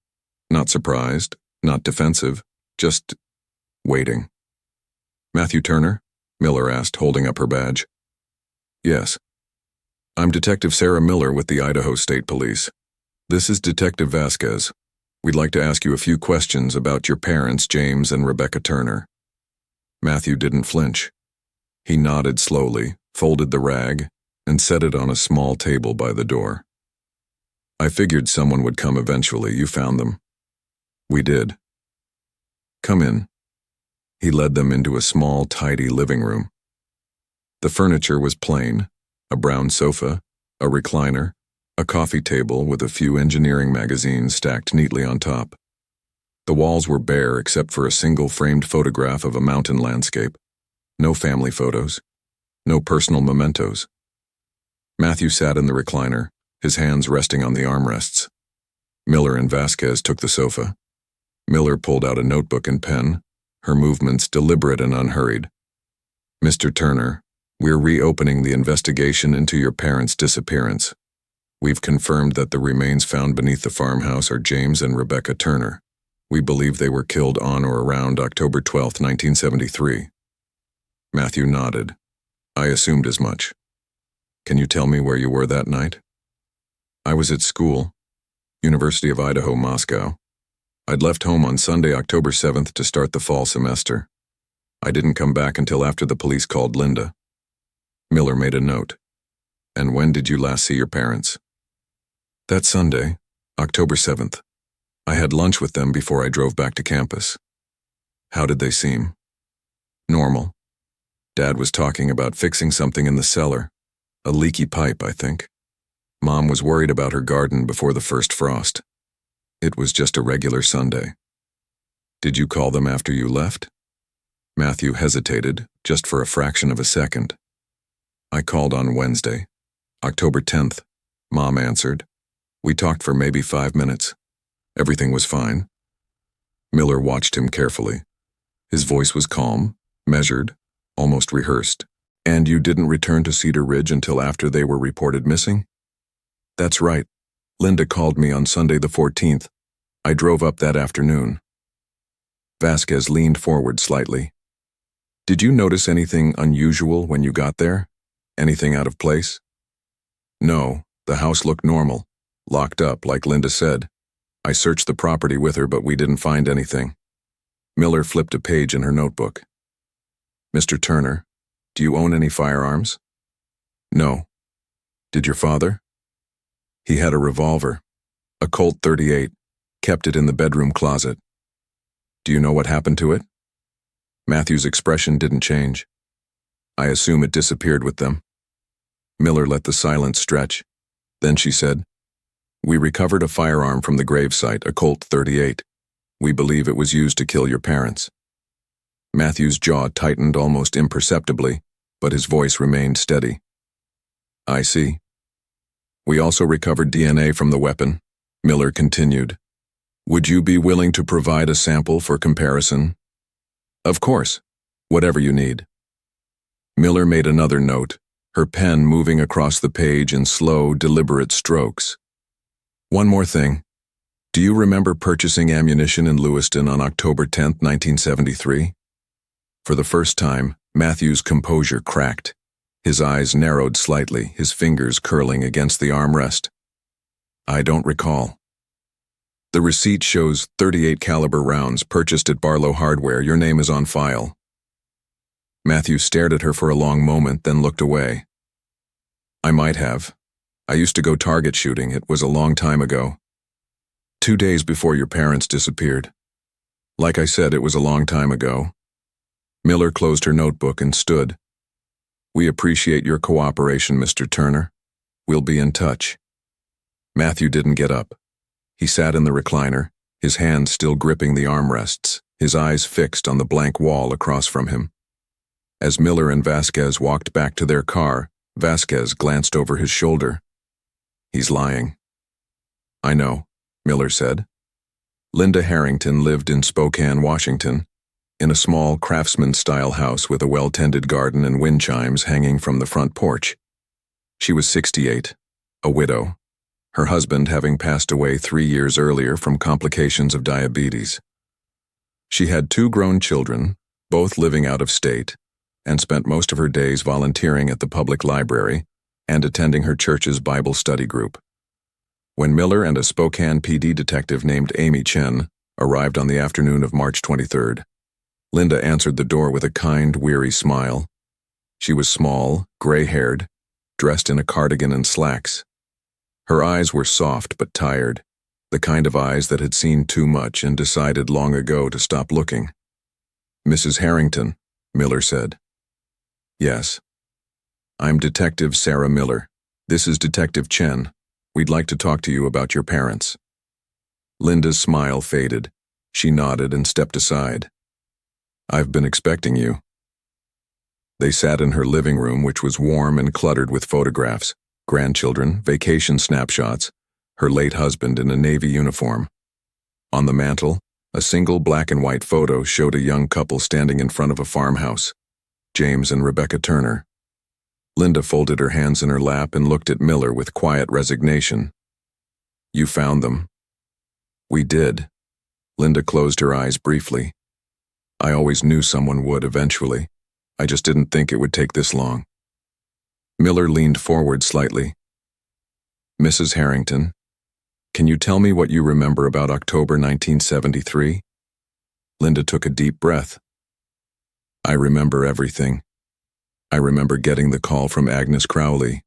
not surprised, not defensive, just waiting. "Matthew Turner?" Miller asked, holding up her badge. "Yes. I'm Detective Sarah Miller with the Idaho State Police. This is Detective Vasquez. We'd like to ask you a few questions about your parents, James and Rebecca Turner." Matthew didn't flinch. He nodded slowly, folded the rag, and set it on a small table by the door. "I figured someone would come eventually. You found them." "We did." "Come in." He led them into a small, tidy living room. The furniture was plain: a brown sofa, a recliner, a coffee table with a few engineering magazines stacked neatly on top. The walls were bare except for a single framed photograph of a mountain landscape. No family photos. No personal mementos. Matthew sat in the recliner, his hands resting on the armrests. Miller and Vasquez took the sofa. Miller pulled out a notebook and pen, her movements deliberate and unhurried. "Mr. Turner, we're reopening the investigation into your parents' disappearance. We've confirmed that the remains found beneath the farmhouse are James and Rebecca Turner. We believe they were killed on or around October 12, 1973. Matthew nodded. "I assumed as much. Can you tell me where you were that night?" "I was at school, University of Idaho, Moscow. I'd left home on Sunday, October 7th to start the fall semester. I didn't come back until after the police called Linda." Miller made a note. "And when did you last see your parents?" "That Sunday, October 7th. I had lunch with them before I drove back to campus." "How did they seem?" "Normal. Dad was talking about fixing something in the cellar. A leaky pipe, I think. Mom was worried about her garden before the first frost. It was just a regular Sunday." "Did you call them after you left?" Matthew hesitated, just for a fraction of a second. "I called on Wednesday, October 10th, Mom answered. We talked for maybe 5 minutes. Everything was fine." Miller watched him carefully. His voice was calm, measured, almost rehearsed. "And you didn't return to Cedar Ridge until after they were reported missing?" "That's right. Linda called me on Sunday the 14th. I drove up that afternoon." Vasquez leaned forward slightly. "Did you notice anything unusual when you got there? Anything out of place?" "No, the house looked normal, locked up like Linda said. I searched the property with her, but we didn't find anything." Miller flipped a page in her notebook. "Mr. Turner, do you own any firearms?" "No." "Did your father?" "He had a revolver, a Colt .38, kept it in the bedroom closet." "Do you know what happened to it?" Matthew's expression didn't change. "I assume it disappeared with them." Miller let the silence stretch. Then she said, "We recovered a firearm from the gravesite, a Colt .38. We believe it was used to kill your parents." Matthew's jaw tightened almost imperceptibly, but his voice remained steady. "I see. We also recovered DNA from the weapon," Miller continued. "Would you be willing to provide a sample for comparison?" "Of course. Whatever you need." Miller made another note, her pen moving across the page in slow, deliberate strokes. "One more thing. Do you remember purchasing ammunition in Lewiston on October 10, 1973? For the first time, Matthew's composure cracked. His eyes narrowed slightly, his fingers curling against the armrest. "I don't recall." "The receipt shows .38 caliber rounds purchased at Barlow Hardware. Your name is on file." Matthew stared at her for a long moment, then looked away. "I might have. I used to go target shooting. It was a long time ago. 2 days before your parents disappeared. Like I said, it was a long time ago." Miller closed her notebook and stood. "We appreciate your cooperation, Mr. Turner. We'll be in touch." Matthew didn't get up. He sat in the recliner, his hands still gripping the armrests, his eyes fixed on the blank wall across from him. As Miller and Vasquez walked back to their car, Vasquez glanced over his shoulder. "He's lying." "I know," Miller said. Linda Harrington lived in Spokane, Washington, in a small craftsman-style house with a well-tended garden and wind chimes hanging from the front porch. She was 68, a widow, her husband having passed away 3 years earlier from complications of diabetes. She had 2 grown children, both living out of state, and spent most of her days volunteering at the public library and attending her church's Bible study group. When Miller and a Spokane PD detective named Amy Chen arrived on the afternoon of March 23rd, Linda answered the door with a kind, weary smile. She was small, gray-haired, dressed in a cardigan and slacks. Her eyes were soft but tired, the kind of eyes that had seen too much and decided long ago to stop looking. "Mrs. Harrington," Miller said. "Yes." "I'm Detective Sarah Miller. This is Detective Chen. We'd like to talk to you about your parents." Linda's smile faded. She nodded and stepped aside. "I've been expecting you." They sat in her living room, which was warm and cluttered with photographs. grandchildren, vacation snapshots, her late husband in a Navy uniform. On the mantel, a single black and white photo showed a young couple standing in front of a farmhouse, James and Rebecca Turner. Linda folded her hands in her lap and looked at Miller with quiet resignation. "You found them." "We did." Linda closed her eyes briefly. "I always knew someone would eventually. I just didn't think it would take this long." Miller leaned forward slightly. "Mrs. Harrington, can you tell me what you remember about October 1973? Linda took a deep breath. "I remember everything. I remember getting the call from Agnes Crowley.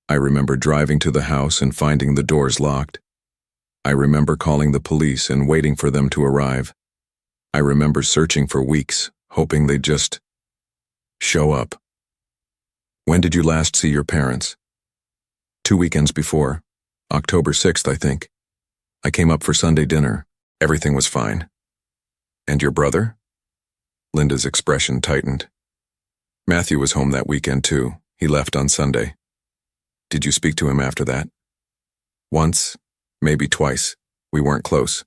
I remember driving to the house and finding the doors locked. I remember calling the police and waiting for them to arrive. I remember searching for weeks, hoping they'd just show up." "When did you last see your parents?" "2 weekends before. October 6th, I think. I came up for Sunday dinner. Everything was fine." "And your brother?" Linda's expression tightened. "Matthew was home that weekend too. He left on Sunday." "Did you speak to him after that?" "Once, maybe twice. We weren't close."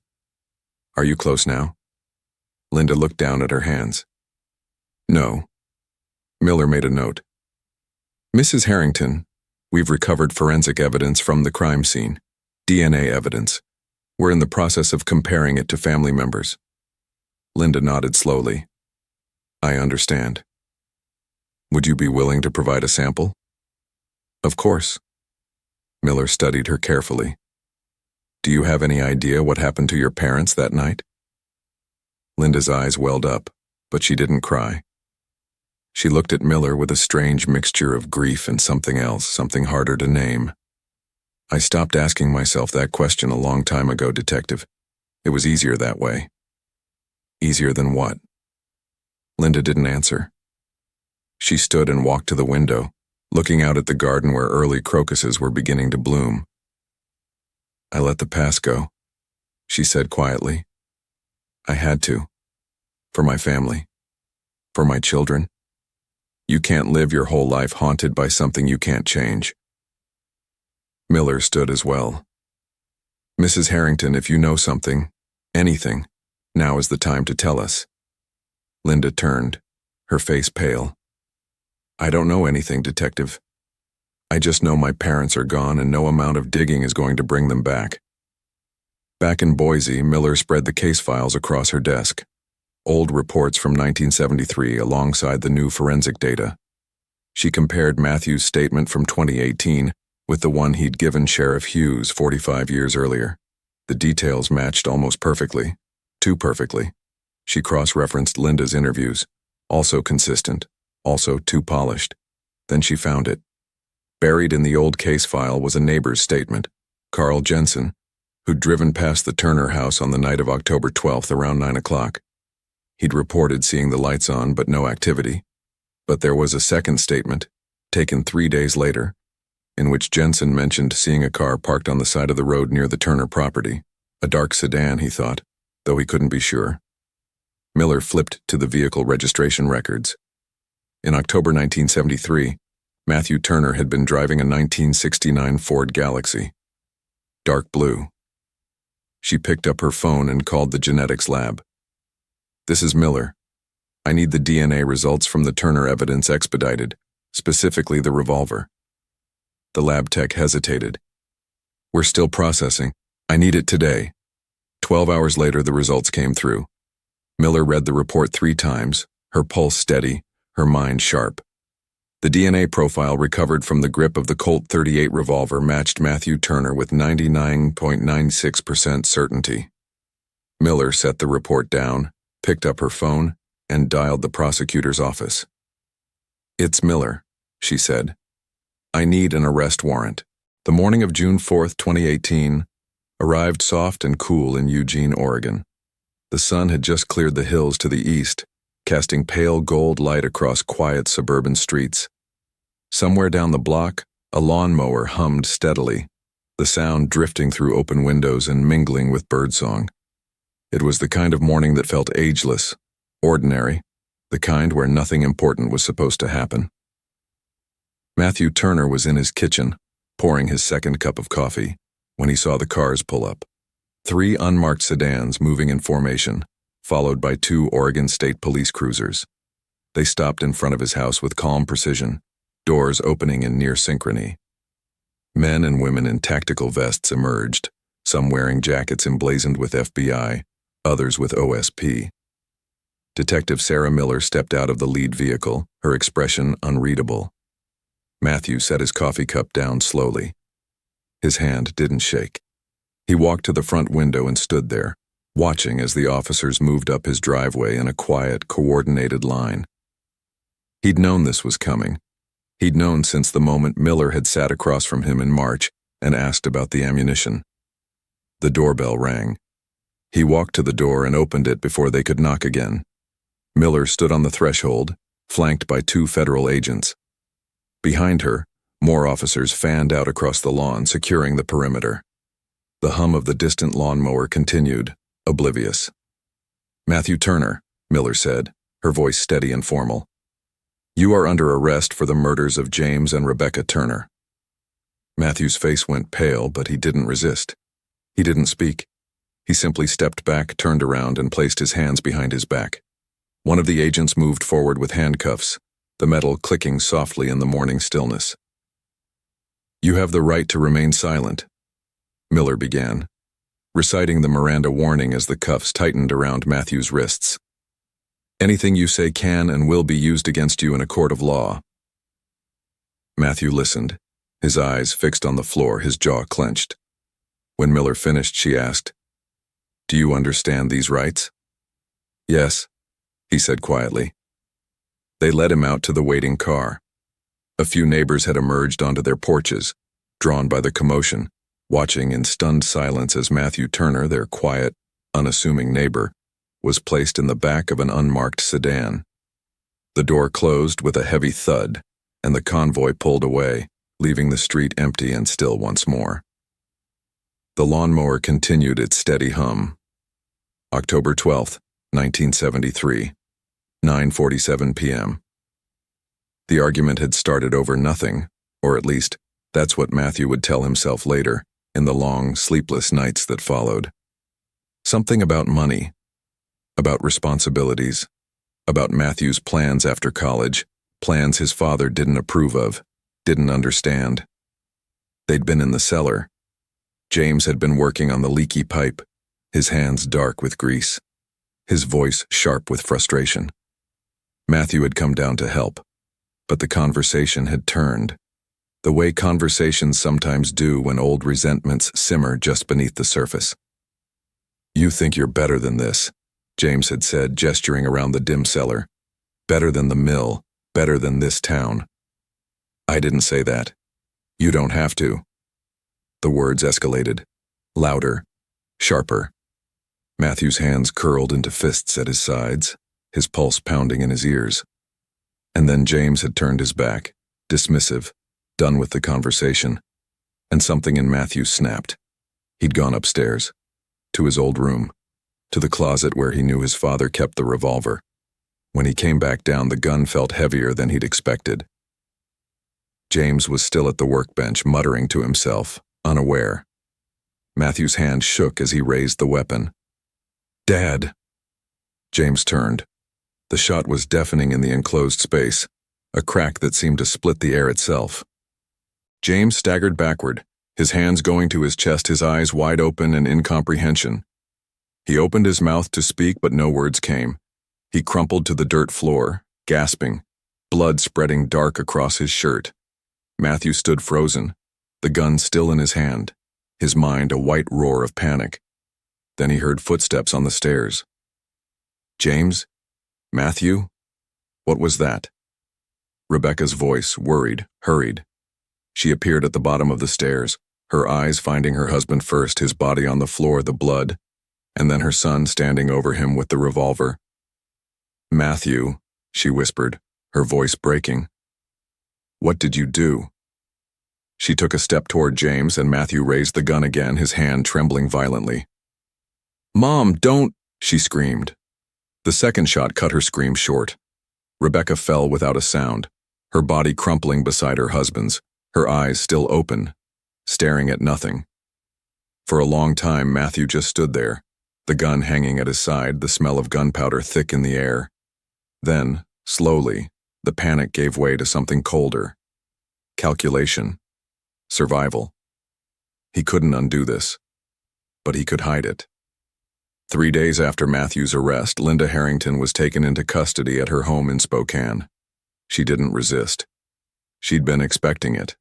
"Are you close now?" Linda looked down at her hands. "No." Miller made a note. "Mrs. Harrington, we've recovered forensic evidence from the crime scene, DNA evidence. We're in the process of comparing it to family members." Linda nodded slowly. "I understand. Would you be willing to provide a sample?" "Of course." Miller studied her carefully. "Do you have any idea what happened to your parents that night?" Linda's eyes welled up, but she didn't cry. She looked at Miller with a strange mixture of grief and something else, something harder to name. "I stopped asking myself that question a long time ago, Detective. It was easier that way." "Easier than what?" Linda didn't answer. She stood and walked to the window, looking out at the garden where early crocuses were beginning to bloom. "I let the past go," she said quietly. "I had to. For my family. For my children. You can't live your whole life haunted by something you can't change." Miller stood as well. "Mrs. Harrington, if you know something, anything, now is the time to tell us." Linda turned, her face pale. "I don't know anything, Detective. I just know my parents are gone and no amount of digging is going to bring them back." Back in Boise, Miller spread the case files across her desk. Old reports from 1973 alongside the new forensic data. She compared Matthew's statement from 2018 with the one he'd given Sheriff Hughes 45 years earlier. The details matched almost perfectly. Too perfectly. She cross-referenced Linda's interviews. Also consistent. Also too polished. Then she found it. Buried in the old case file was a neighbor's statement. Carl Jensen, who'd driven past the Turner house on the night of October 12th around 9 o'clock. He'd reported seeing the lights on but no activity. But there was a second statement, taken 3 days later, in which Jensen mentioned seeing a car parked on the side of the road near the Turner property. A dark sedan, he thought, though he couldn't be sure. Miller flipped to the vehicle registration records. In October 1973, Matthew Turner had been driving a 1969 Ford Galaxy. Dark blue. She picked up her phone and called the genetics lab. "This is Miller. I need the DNA results from the Turner evidence expedited, specifically the revolver." The lab tech hesitated. "We're still processing. I need it today." 12 hours later, the results came through. Miller read the report 3 times, her pulse steady, her mind sharp. The DNA profile recovered from the grip of the Colt .38 revolver matched Matthew Turner with 99.96% certainty. Miller set the report down, picked up her phone, and dialed the prosecutor's office. "It's Miller," she said. "I need an arrest warrant." The morning of June 4th, 2018, arrived soft and cool in Eugene, Oregon. The sun had just cleared the hills to the east, casting pale gold light across quiet suburban streets. Somewhere down the block, a lawnmower hummed steadily, the sound drifting through open windows and mingling with birdsong. It was the kind of morning that felt ageless, ordinary, the kind where nothing important was supposed to happen. Matthew Turner was in his kitchen, pouring his second cup of coffee, when he saw the cars pull up. 3 unmarked sedans moving in formation, followed by 2 Oregon State Police cruisers. They stopped in front of his house with calm precision, doors opening in near synchrony. Men and women in tactical vests emerged, some wearing jackets emblazoned with FBI, others with OSP. Detective Sarah Miller stepped out of the lead vehicle, her expression unreadable. Matthew set his coffee cup down slowly. His hand didn't shake. He walked to the front window and stood there, watching as the officers moved up his driveway in a quiet, coordinated line. He'd known this was coming. He'd known since the moment Miller had sat across from him in March and asked about the ammunition. The doorbell rang. He walked to the door and opened it before they could knock again. Miller stood on the threshold, flanked by 2 federal agents. Behind her, more officers fanned out across the lawn, securing the perimeter. The hum of the distant lawnmower continued, oblivious. "Matthew Turner," Miller said, her voice steady and formal. "You are under arrest for the murders of James and Rebecca Turner." Matthew's face went pale, but he didn't resist. He didn't speak. He simply stepped back, turned around, and placed his hands behind his back. One of the agents moved forward with handcuffs, the metal clicking softly in the morning stillness. "You have the right to remain silent," Miller began, reciting the Miranda warning as the cuffs tightened around Matthew's wrists. "Anything you say can and will be used against you in a court of law." Matthew listened, his eyes fixed on the floor, his jaw clenched. When Miller finished, she asked, "Do you understand these rights?" "Yes," he said quietly. They led him out to the waiting car. A few neighbors had emerged onto their porches, drawn by the commotion, watching in stunned silence as Matthew Turner, their quiet, unassuming neighbor, was placed in the back of an unmarked sedan. The door closed with a heavy thud, and the convoy pulled away, leaving the street empty and still once more. The lawnmower continued its steady hum. October 12th, 1973, 9:47 p.m. The argument had started over nothing, or at least, that's what Matthew would tell himself later, in the long, sleepless nights that followed. Something about money, about responsibilities, about Matthew's plans after college, plans his father didn't approve of, didn't understand. They'd been in the cellar. James had been working on the leaky pipe, his hands dark with grease, his voice sharp with frustration. Matthew had come down to help, but the conversation had turned, the way conversations sometimes do when old resentments simmer just beneath the surface. "You think you're better than this," James had said, gesturing around the dim cellar. "Better than the mill, better than this town." "I didn't say that. You don't have to." The words escalated, louder, sharper. Matthew's hands curled into fists at his sides, his pulse pounding in his ears. And then James had turned his back, dismissive, done with the conversation, and something in Matthew snapped. He'd gone upstairs, to his old room, to the closet where he knew his father kept the revolver. When he came back down, the gun felt heavier than he'd expected. James was still at the workbench, muttering to himself, unaware. Matthew's hand shook as he raised the weapon. "Dad!" James turned. The shot was deafening in the enclosed space, a crack that seemed to split the air itself. James staggered backward, his hands going to his chest, his eyes wide open in incomprehension. He opened his mouth to speak, but no words came. He crumpled to the dirt floor, gasping, blood spreading dark across his shirt. Matthew stood frozen, the gun still in his hand, his mind a white roar of panic. Then he heard footsteps on the stairs. "James? Matthew?" What was that? Rebecca's voice, worried, hurried. She appeared at the bottom of the stairs, her eyes finding her husband first, his body on the floor, the blood, and then her son standing over him with the revolver. "Matthew," she whispered, her voice breaking. "What did you do?" She took a step toward James, and Matthew raised the gun again, his hand trembling violently. "Mom, don't!" she screamed. The second shot cut her scream short. Rebecca fell without a sound, her body crumpling beside her husband's, her eyes still open, staring at nothing. For a long time, Matthew just stood there, the gun hanging at his side, the smell of gunpowder thick in the air. Then, slowly, the panic gave way to something colder. Calculation. Survival. He couldn't undo this, but he could hide it. 3 days after Matthew's arrest, Linda Harrington was taken into custody at her home in Spokane. She didn't resist. She'd been expecting it.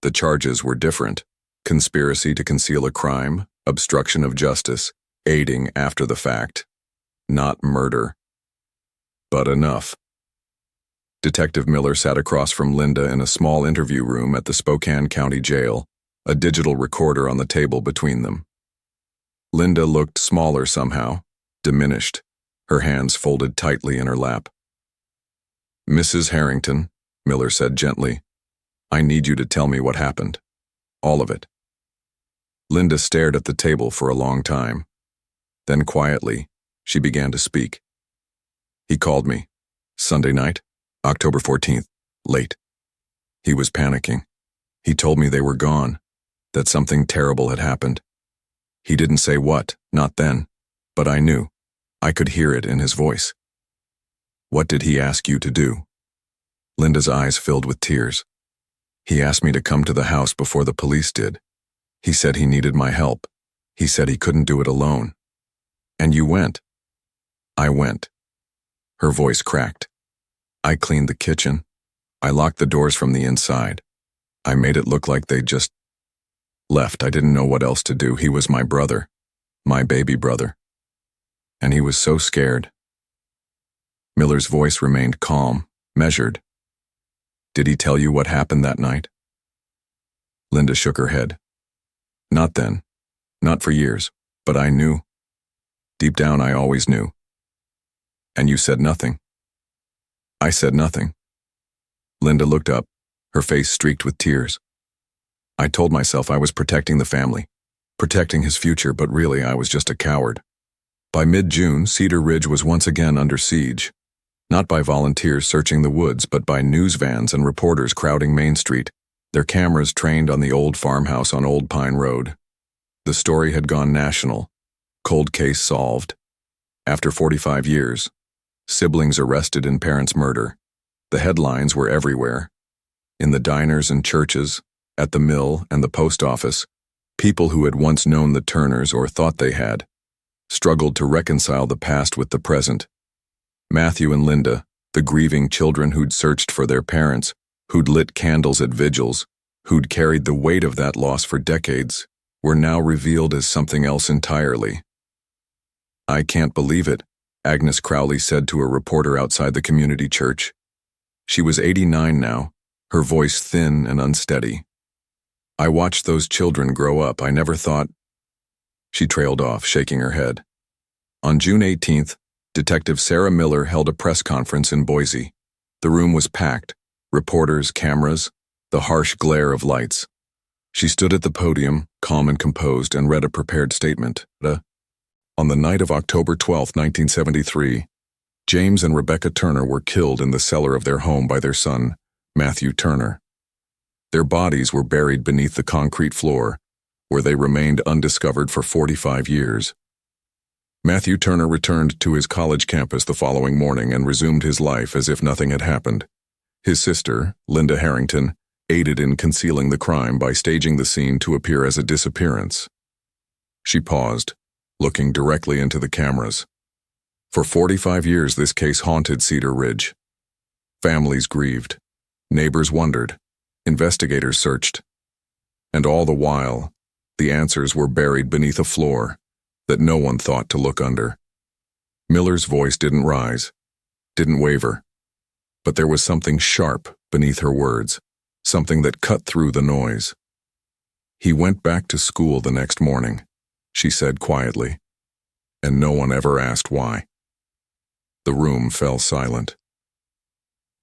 The charges were different: conspiracy to conceal a crime, obstruction of justice, aiding after the fact. Not murder. But enough. Detective Miller sat across from Linda in a small interview room at the Spokane County Jail, a digital recorder on the table between them. Linda looked smaller somehow, diminished, her hands folded tightly in her lap. "Mrs. Harrington," Miller said gently, "I need you to tell me what happened. All of it." Linda stared at the table for a long time. Then quietly, she began to speak. "He called me. Sunday night, October 14th, late. He was panicking. He told me they were gone, that something terrible had happened. He didn't say what, not then, but I knew. I could hear it in his voice." "What did he ask you to do?" Linda's eyes filled with tears. "He asked me to come to the house before the police did. He said he needed my help. He said he couldn't do it alone." "And you went?" "I went." Her voice cracked. "I cleaned the kitchen. I locked the doors from the inside. I made it look like they'd just left. I didn't know what else to do. He was my brother, my baby brother. And he was so scared." Miller's voice remained calm, measured. "Did he tell you what happened that night?" Linda shook her head. "Not then. Not for years. But I knew. Deep down, I always knew." "And you said nothing?" "I said nothing." Linda looked up, her face streaked with tears. "I told myself I was protecting the family, protecting his future, but really I was just a coward." By mid-June, Cedar Ridge was once again under siege. Not by volunteers searching the woods, but by news vans and reporters crowding Main Street, their cameras trained on the old farmhouse on Old Pine Road. The story had gone national. Cold case solved. After 45 years. Siblings arrested in parents' murder. The headlines were everywhere. In the diners and churches, at the mill and the post office, people who had once known the Turners or thought they had, struggled to reconcile the past with the present. Matthew and Linda, the grieving children who'd searched for their parents, who'd lit candles at vigils, who'd carried the weight of that loss for decades, were now revealed as something else entirely. "I can't believe it," Agnes Crowley said to a reporter outside the community church. She was 89 now, her voice thin and unsteady. "I watched those children grow up. I never thought—" She trailed off, shaking her head. On June 18th, Detective Sarah Miller held a press conference in Boise. The room was packed, reporters, cameras, the harsh glare of lights. She stood at the podium, calm and composed, and read a prepared statement. On the night of October 12, 1973, James and Rebecca Turner were killed in the cellar of their home by their son, Matthew Turner. Their bodies were buried beneath the concrete floor, where they remained undiscovered for 45 years. Matthew Turner returned to his college campus the following morning and resumed his life as if nothing had happened. His sister, Linda Harrington, aided in concealing the crime by staging the scene to appear as a disappearance. She paused, looking directly into the cameras. For 45 years, this case haunted Cedar Ridge. Families grieved. Neighbors wondered. Investigators searched. And all the while, the answers were buried beneath a floor that no one thought to look under. Miller's voice didn't rise, didn't waver, but there was something sharp beneath her words, something that cut through the noise. "He went back to school the next morning," she said quietly, "and no one ever asked why." The room fell silent.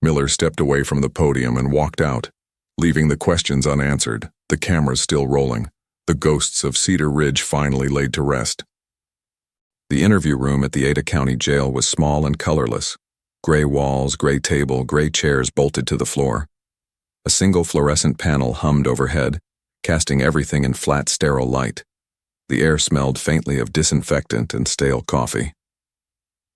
Miller stepped away from the podium and walked out, leaving the questions unanswered, the cameras still rolling, the ghosts of Cedar Ridge finally laid to rest. The interview room at the Ada County Jail was small and colorless. Gray walls, gray table, gray chairs bolted to the floor. A single fluorescent panel hummed overhead, casting everything in flat, sterile light. The air smelled faintly of disinfectant and stale coffee.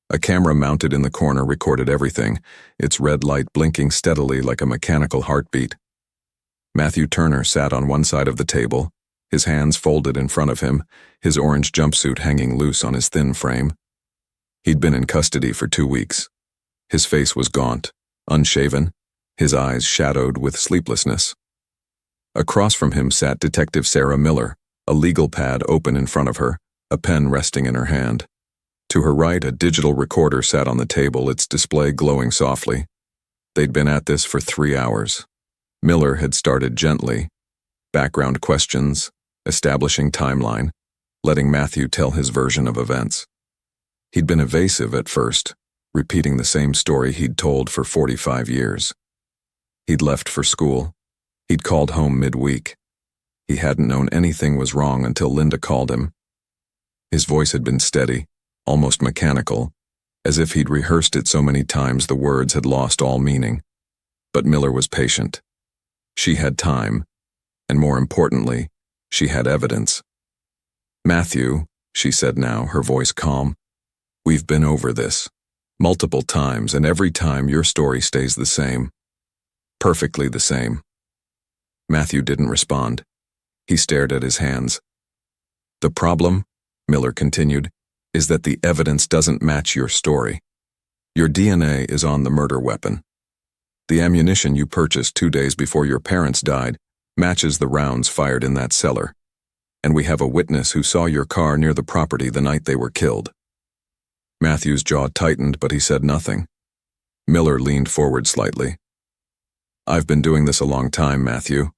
A camera mounted in the corner recorded everything, its red light blinking steadily like a mechanical heartbeat. Matthew Turner sat on one side of the table, his hands folded in front of him, his orange jumpsuit hanging loose on his thin frame. He'd been in custody for 2 weeks. His face was gaunt, unshaven, his eyes shadowed with sleeplessness. Across from him sat Detective Sarah Miller, a legal pad open in front of her, a pen resting in her hand. To her right, a digital recorder sat on the table, its display glowing softly. They'd been at this for 3 hours. Miller had started gently. Background questions, establishing timeline, letting Matthew tell his version of events. He'd been evasive at first, repeating the same story he'd told for 45 years. He'd left for school. He'd called home midweek. He hadn't known anything was wrong until Linda called him. His voice had been steady, almost mechanical, as if he'd rehearsed it so many times the words had lost all meaning. But Miller was patient. She had time, and more importantly, she had evidence. "Matthew," she said now, her voice calm, "we've been over this multiple times, and every time your story stays the same. Perfectly the same." Matthew didn't respond. He stared at his hands. "The problem," Miller continued, "is that the evidence doesn't match your story. Your DNA is on the murder weapon. The ammunition you purchased 2 days before your parents died matches the rounds fired in that cellar. And we have a witness who saw your car near the property the night they were killed." Matthew's jaw tightened, but he said nothing. Miller leaned forward slightly. "I've been doing this a long time, Matthew,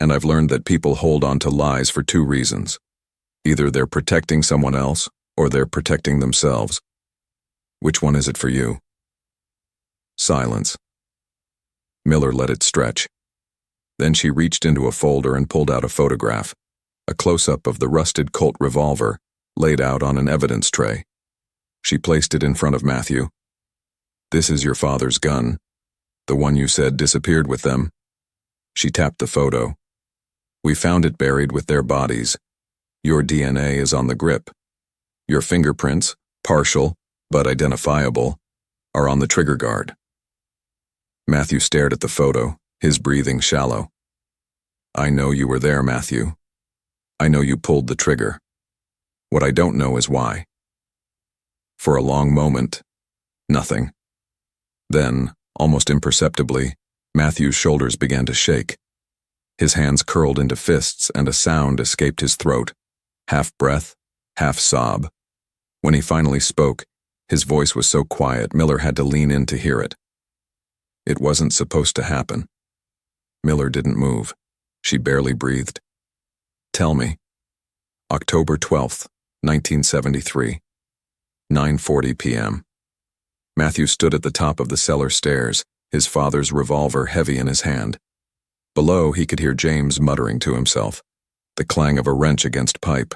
and I've learned that people hold on to lies for 2 reasons. Either they're protecting someone else, or they're protecting themselves. Which one is it for you?" Silence. Miller let it stretch. Then she reached into a folder and pulled out a photograph, a close-up of the rusted Colt revolver laid out on an evidence tray. She placed it in front of Matthew. "This is your father's gun, the one you said disappeared with them." She tapped the photo. "We found it buried with their bodies. Your DNA is on the grip. Your fingerprints, partial but identifiable, are on the trigger guard." Matthew stared at the photo, his breathing shallow. "I know you were there, Matthew. I know you pulled the trigger. What I don't know is why." For a long moment, nothing. Then, almost imperceptibly, Matthew's shoulders began to shake. His hands curled into fists and a sound escaped his throat, half breath, half sob. When he finally spoke, his voice was so quiet Miller had to lean in to hear it. It wasn't supposed to happen. Miller didn't move. She barely breathed. "Tell me." October 12th, 1973. 9:40 p.m. Matthew stood at the top of the cellar stairs, his father's revolver heavy in his hand. Below, he could hear James muttering to himself, the clang of a wrench against pipe.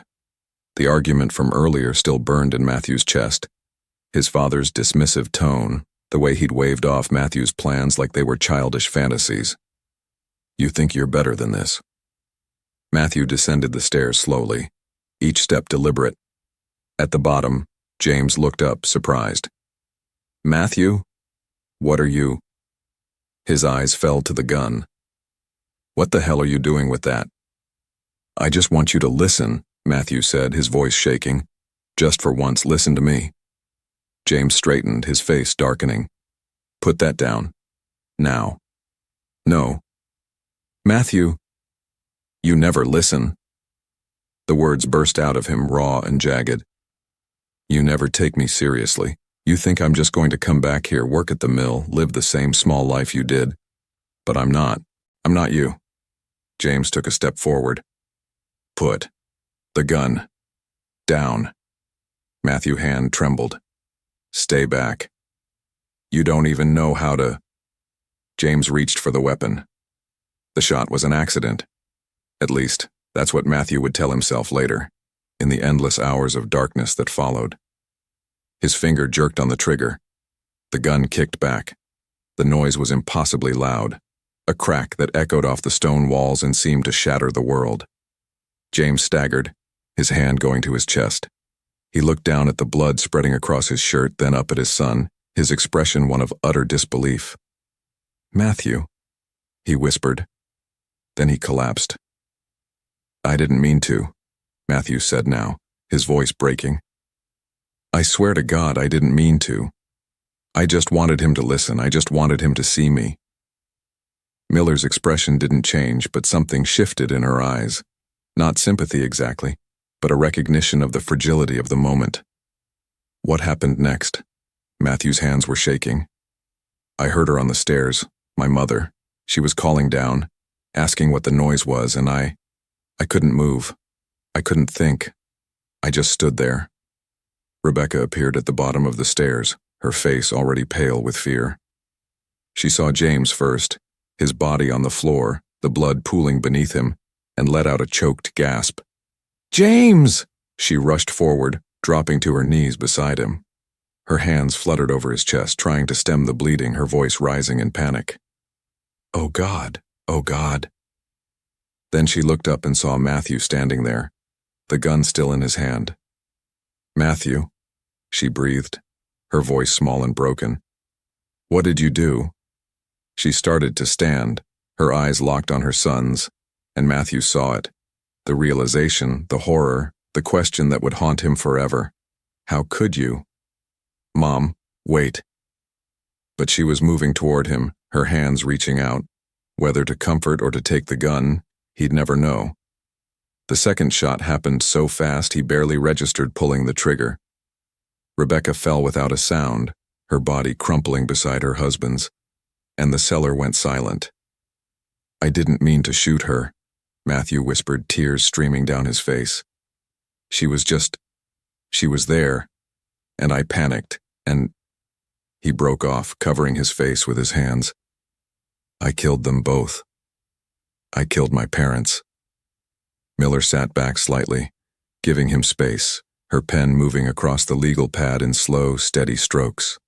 The argument from earlier still burned in Matthew's chest. His father's dismissive tone, the way he'd waved off Matthew's plans like they were childish fantasies. "You think you're better than this." Matthew descended the stairs slowly, each step deliberate. At the bottom, James looked up, surprised. "Matthew? What are you?" His eyes fell to the gun. "What the hell are you doing with that?" "I just want you to listen," Matthew said, his voice shaking. "Just for once, listen to me." James straightened, his face darkening. "Put that down. Now." "No." "Matthew, you never listen." The words burst out of him, raw and jagged. "You never take me seriously. You think I'm just going to come back here, work at the mill, live the same small life you did. But I'm not. I'm not you." James took a step forward. "Put the gun down." Matthew's hand trembled. "Stay back. You don't even know how to." James reached for the weapon. The shot was an accident. At least, that's what Matthew would tell himself later, in the endless hours of darkness that followed. His finger jerked on the trigger. The gun kicked back. The noise was impossibly loud, a crack that echoed off the stone walls and seemed to shatter the world. James staggered, his hand going to his chest. He looked down at the blood spreading across his shirt, then up at his son, his expression one of utter disbelief. "Matthew," he whispered. Then he collapsed. "I didn't mean to," Matthew said now, his voice breaking. "I swear to God I didn't mean to. I just wanted him to listen. I just wanted him to see me." Miller's expression didn't change, but something shifted in her eyes. Not sympathy exactly, but a recognition of the fragility of the moment. What happened next? Matthew's hands were shaking. "I heard her on the stairs, my mother. She was calling down, asking what the noise was, and I couldn't move. I couldn't think. I just stood there." Rebecca appeared at the bottom of the stairs, her face already pale with fear. She saw James first, his body on the floor, the blood pooling beneath him, and let out a choked gasp. "James!" She rushed forward, dropping to her knees beside him. Her hands fluttered over his chest, trying to stem the bleeding, her voice rising in panic. "Oh God, oh God." Then she looked up and saw Matthew standing there, the gun still in his hand. "Matthew," she breathed, her voice small and broken. "What did you do?" She started to stand, her eyes locked on her son's, and Matthew saw it. The realization, the horror, the question that would haunt him forever. How could you? "Mom, wait." But she was moving toward him, her hands reaching out. Whether to comfort or to take the gun, he'd never know. The second shot happened so fast he barely registered pulling the trigger. Rebecca fell without a sound, her body crumpling beside her husband's, and the cellar went silent. "I didn't mean to shoot her," Matthew whispered, tears streaming down his face. She was there, and I panicked, and..." He broke off, covering his face with his hands. "I killed them both. I killed my parents." Miller sat back slightly, giving him space, her pen moving across the legal pad in slow, steady strokes.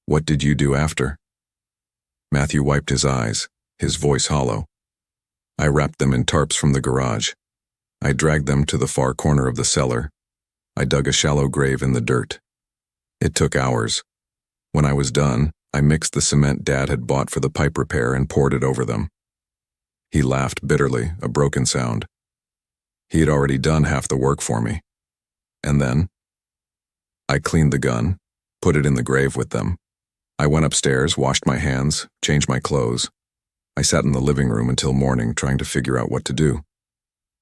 "What did you do after?" Matthew wiped his eyes, his voice hollow. "I wrapped them in tarps from the garage. I dragged them to the far corner of the cellar. I dug a shallow grave in the dirt. It took hours. When I was done, I mixed the cement Dad had bought for the pipe repair and poured it over them." He laughed bitterly, a broken sound. He had already done half the work for me. "And then?" "I cleaned the gun, put it in the grave with them. I went upstairs, washed my hands, changed my clothes. I sat in the living room until morning trying to figure out what to do."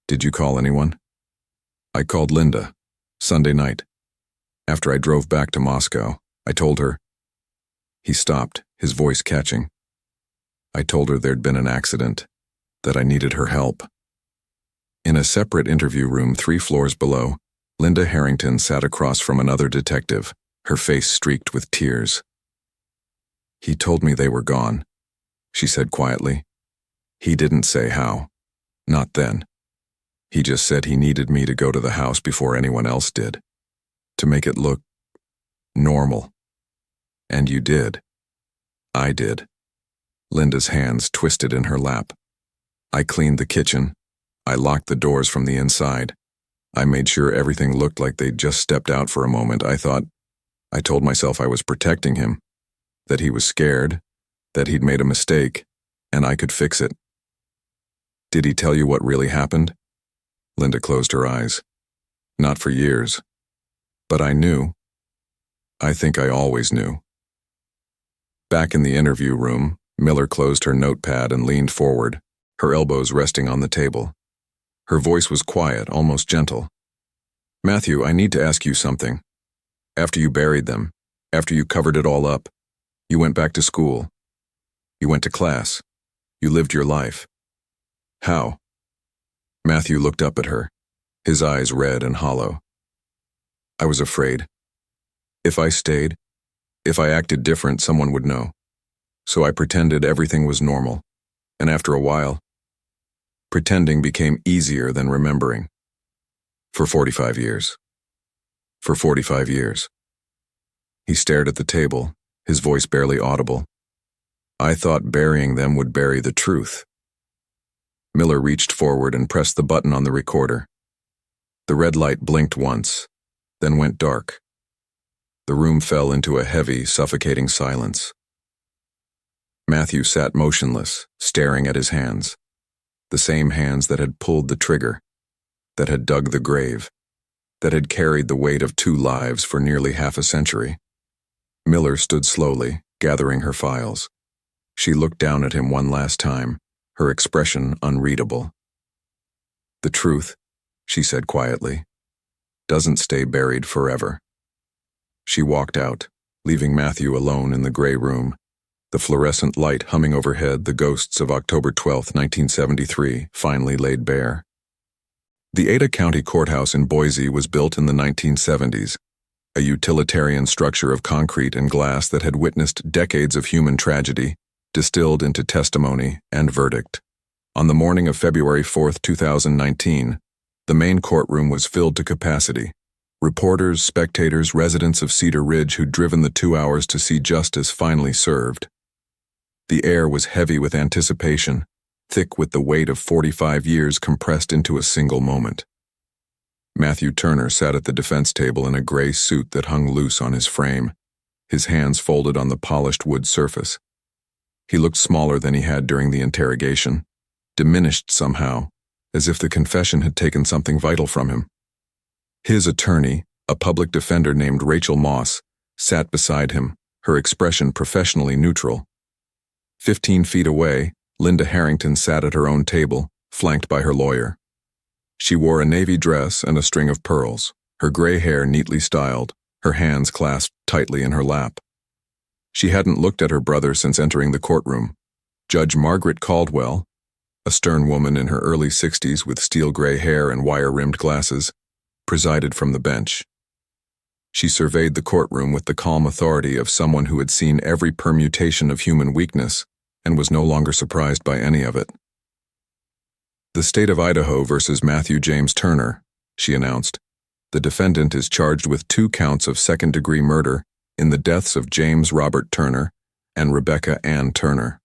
"Did you call anyone?" "I called Linda, Sunday night. After I drove back to Moscow, I told her..." He stopped, his voice catching. "I told her there'd been an accident, that I needed her help." In a separate interview room 3 floors below, Linda Harrington sat across from another detective, her face streaked with tears. "He told me they were gone," she said quietly. "He didn't say how. Not then. He just said he needed me to go to the house before anyone else did. To make it look normal. And you did. I did." Linda's hands twisted in her lap. "I cleaned the kitchen. I locked the doors from the inside. I made sure everything looked like they'd just stepped out for a moment. I told myself I was protecting him, that he was scared, that he'd made a mistake, and I could fix it." "Did he tell you what really happened?" Linda closed her eyes. "Not for years. But I knew. I think I always knew." Back in the interview room, Miller closed her notepad and leaned forward, her elbows resting on the table. Her voice was quiet, almost gentle. "Matthew, I need to ask you something. After you buried them, after you covered it all up, you went back to school. You went to class. You lived your life. How?" Matthew looked up at her, his eyes red and hollow. "I was afraid. If I stayed, if I acted different, someone would know. So I pretended everything was normal, and after a while, pretending became easier than remembering. For 45 years. For 45 years. He stared at the table, his voice barely audible. "I thought burying them would bury the truth." Miller reached forward and pressed the button on the recorder. The red light blinked once, then went dark. The room fell into a heavy, suffocating silence. Matthew sat motionless, staring at his hands. The same hands that had pulled the trigger, that had dug the grave, that had carried the weight of 2 lives for nearly half a century. Miller stood slowly, gathering her files. She looked down at him one last time, her expression unreadable. "The truth," she said quietly, "doesn't stay buried forever." She walked out, leaving Matthew alone in the gray room, the fluorescent light humming overhead, the ghosts of October 12, 1973, finally laid bare. The Ada County Courthouse in Boise was built in the 1970s, a utilitarian structure of concrete and glass that had witnessed decades of human tragedy, distilled into testimony and verdict. On the morning of February 4, 2019, the main courtroom was filled to capacity. Reporters, spectators, residents of Cedar Ridge who'd driven the 2 hours to see justice finally served. The air was heavy with anticipation, thick with the weight of 45 years compressed into a single moment. Matthew Turner sat at the defense table in a gray suit that hung loose on his frame, his hands folded on the polished wood surface. He looked smaller than he had during the interrogation, diminished somehow, as if the confession had taken something vital from him. His attorney, a public defender named Rachel Moss, sat beside him, her expression professionally neutral. 15 feet away, Linda Harrington sat at her own table, flanked by her lawyer. She wore a navy dress and a string of pearls, her gray hair neatly styled, her hands clasped tightly in her lap. She hadn't looked at her brother since entering the courtroom. Judge Margaret Caldwell, a stern woman in her early 60s with steel gray hair and wire-rimmed glasses, presided from the bench. She surveyed the courtroom with the calm authority of someone who had seen every permutation of human weakness and was no longer surprised by any of it. "The state of Idaho versus Matthew James Turner," she announced. "The defendant is charged with 2 counts of second-degree murder in the deaths of James Robert Turner and Rebecca Ann Turner."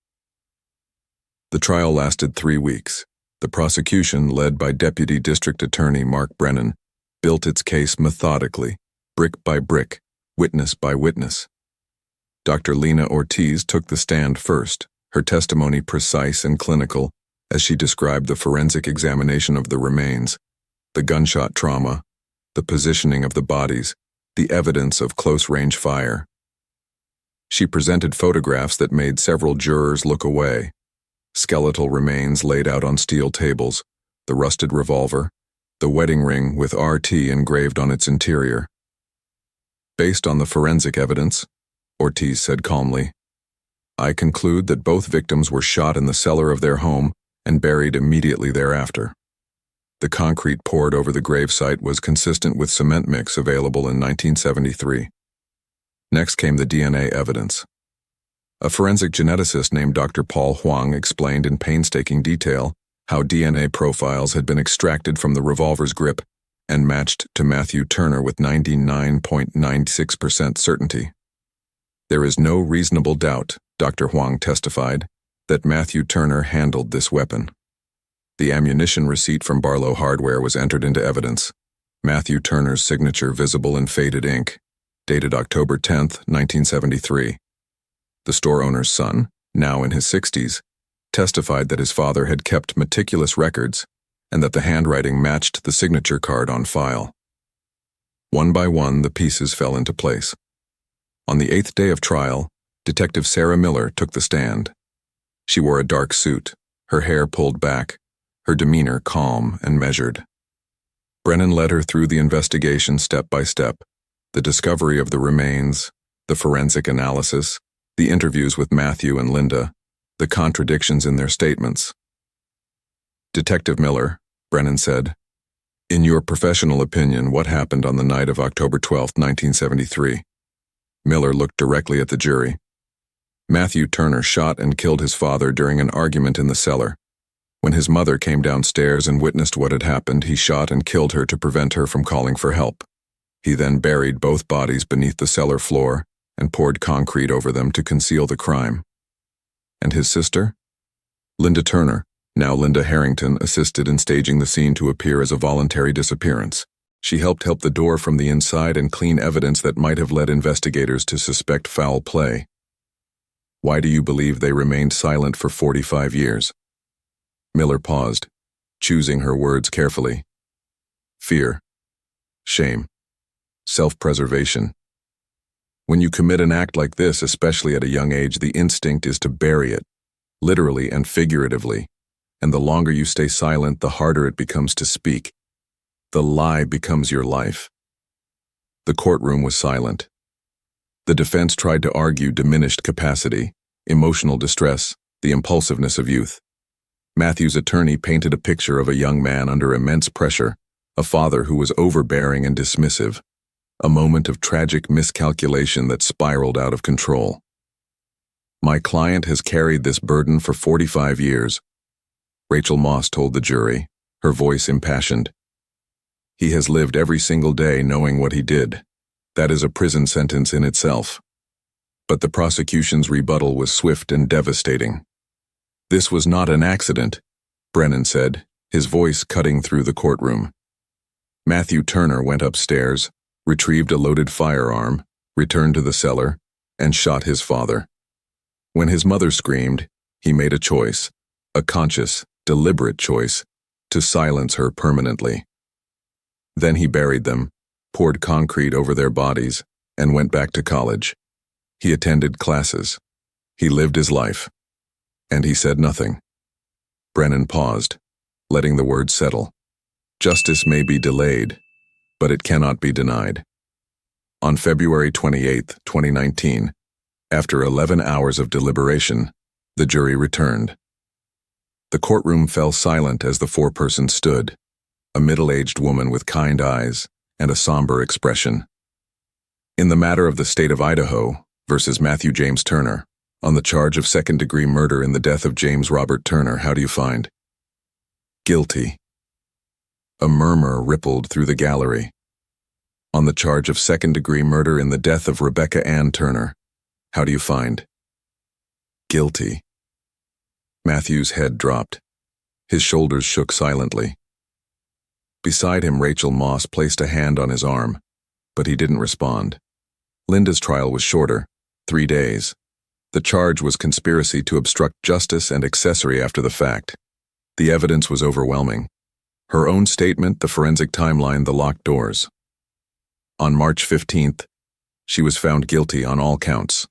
The trial lasted 3 weeks. The prosecution, led by Deputy District Attorney Mark Brennan, built its case methodically, brick by brick, witness by witness. Dr. Lena Ortiz took the stand first, her testimony precise and clinical as she described the forensic examination of the remains, the gunshot trauma, the positioning of the bodies, the evidence of close-range fire. She presented photographs that made several jurors look away. Skeletal remains laid out on steel tables, the rusted revolver, the wedding ring with RT engraved on its interior. "Based on the forensic evidence," Ortiz said calmly, "I conclude that both victims were shot in the cellar of their home and buried immediately thereafter. The concrete poured over the gravesite was consistent with cement mix available in 1973. Next came the DNA evidence. A forensic geneticist named Dr. Paul Huang explained in painstaking detail how DNA profiles had been extracted from the revolver's grip and matched to Matthew Turner with 99.96% certainty. "There is no reasonable doubt," Dr. Huang testified, "that Matthew Turner handled this weapon." The ammunition receipt from Barlow Hardware was entered into evidence. Matthew Turner's signature visible in faded ink, dated October 10, 1973. The store owner's son, now in his 60s, testified that his father had kept meticulous records and that the handwriting matched the signature card on file. One by one, the pieces fell into place. On the 8th day of trial, Detective Sarah Miller took the stand. She wore a dark suit, her hair pulled back, her demeanor calm and measured. Brennan led her through the investigation step by step, the discovery of the remains, the forensic analysis, the interviews with Matthew and Linda, the contradictions in their statements. "Detective Miller," Brennan said, "in your professional opinion, what happened on the night of October 12, 1973? Miller looked directly at the jury. "Matthew Turner shot and killed his father during an argument in the cellar. When his mother came downstairs and witnessed what had happened, he shot and killed her to prevent her from calling for help. He then buried both bodies beneath the cellar floor and poured concrete over them to conceal the crime. And his sister? Linda Turner, now Linda Harrington, assisted in staging the scene to appear as a voluntary disappearance. She helped the door from the inside and clean evidence that might have led investigators to suspect foul play. Why do you believe they remained silent for 45 years? Miller paused, choosing her words carefully. Fear, shame, self-preservation. When you commit an act like this, especially at a young age, the instinct is to bury it, literally and figuratively, and the longer you stay silent, the harder it becomes to speak. The lie becomes your life. The courtroom was silent. The defense tried to argue diminished capacity, emotional distress, the impulsiveness of youth. Matthew's attorney painted a picture of a young man under immense pressure, a father who was overbearing and dismissive, a moment of tragic miscalculation that spiraled out of control. My client has carried this burden for 45 years, Rachel Moss told the jury, her voice impassioned. He has lived every single day knowing what he did. That is a prison sentence in itself. But the prosecution's rebuttal was swift and devastating. This was not an accident, Brennan said, his voice cutting through the courtroom. Matthew Turner went upstairs, retrieved a loaded firearm, returned to the cellar, and shot his father. When his mother screamed, he made a choice, a conscious, deliberate choice, to silence her permanently. Then he buried them, poured concrete over their bodies, and went back to college. He attended classes. He lived his life. And he said nothing. Brennan paused, letting the words settle. Justice may be delayed, but it cannot be denied. On February 28, 2019, after 11 hours of deliberation, the jury returned. The courtroom fell silent as the foreperson stood, a middle-aged woman with kind eyes and a somber expression. In the matter of the state of Idaho versus Matthew James Turner, on the charge of second-degree murder in the death of James Robert Turner, how do you find? Guilty. A murmur rippled through the gallery. On the charge of second-degree murder in the death of Rebecca Ann Turner, how do you find? Guilty. Matthew's head dropped. His shoulders shook silently. Beside him, Rachel Moss placed a hand on his arm, but he didn't respond. Linda's trial was shorter, 3 days. The charge was conspiracy to obstruct justice and accessory after the fact. The evidence was overwhelming. Her own statement, the forensic timeline, the locked doors. On March 15th, she was found guilty on all counts.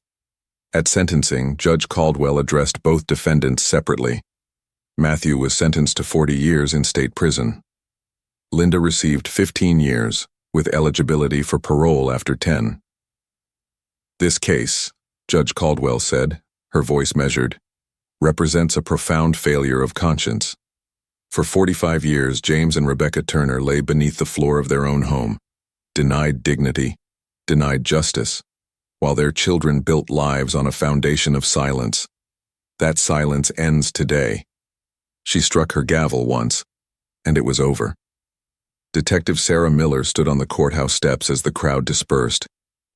At sentencing, Judge Caldwell addressed both defendants separately. Matthew was sentenced to 40 years in state prison. Linda received 15 years, with eligibility for parole after 10. This case, Judge Caldwell said, her voice measured, represents a profound failure of conscience. For 45 years, James and Rebecca Turner lay beneath the floor of their own home, denied dignity, denied justice, while their children built lives on a foundation of silence. That silence ends today. She struck her gavel once, and it was over. Detective Sarah Miller stood on the courthouse steps as the crowd dispersed,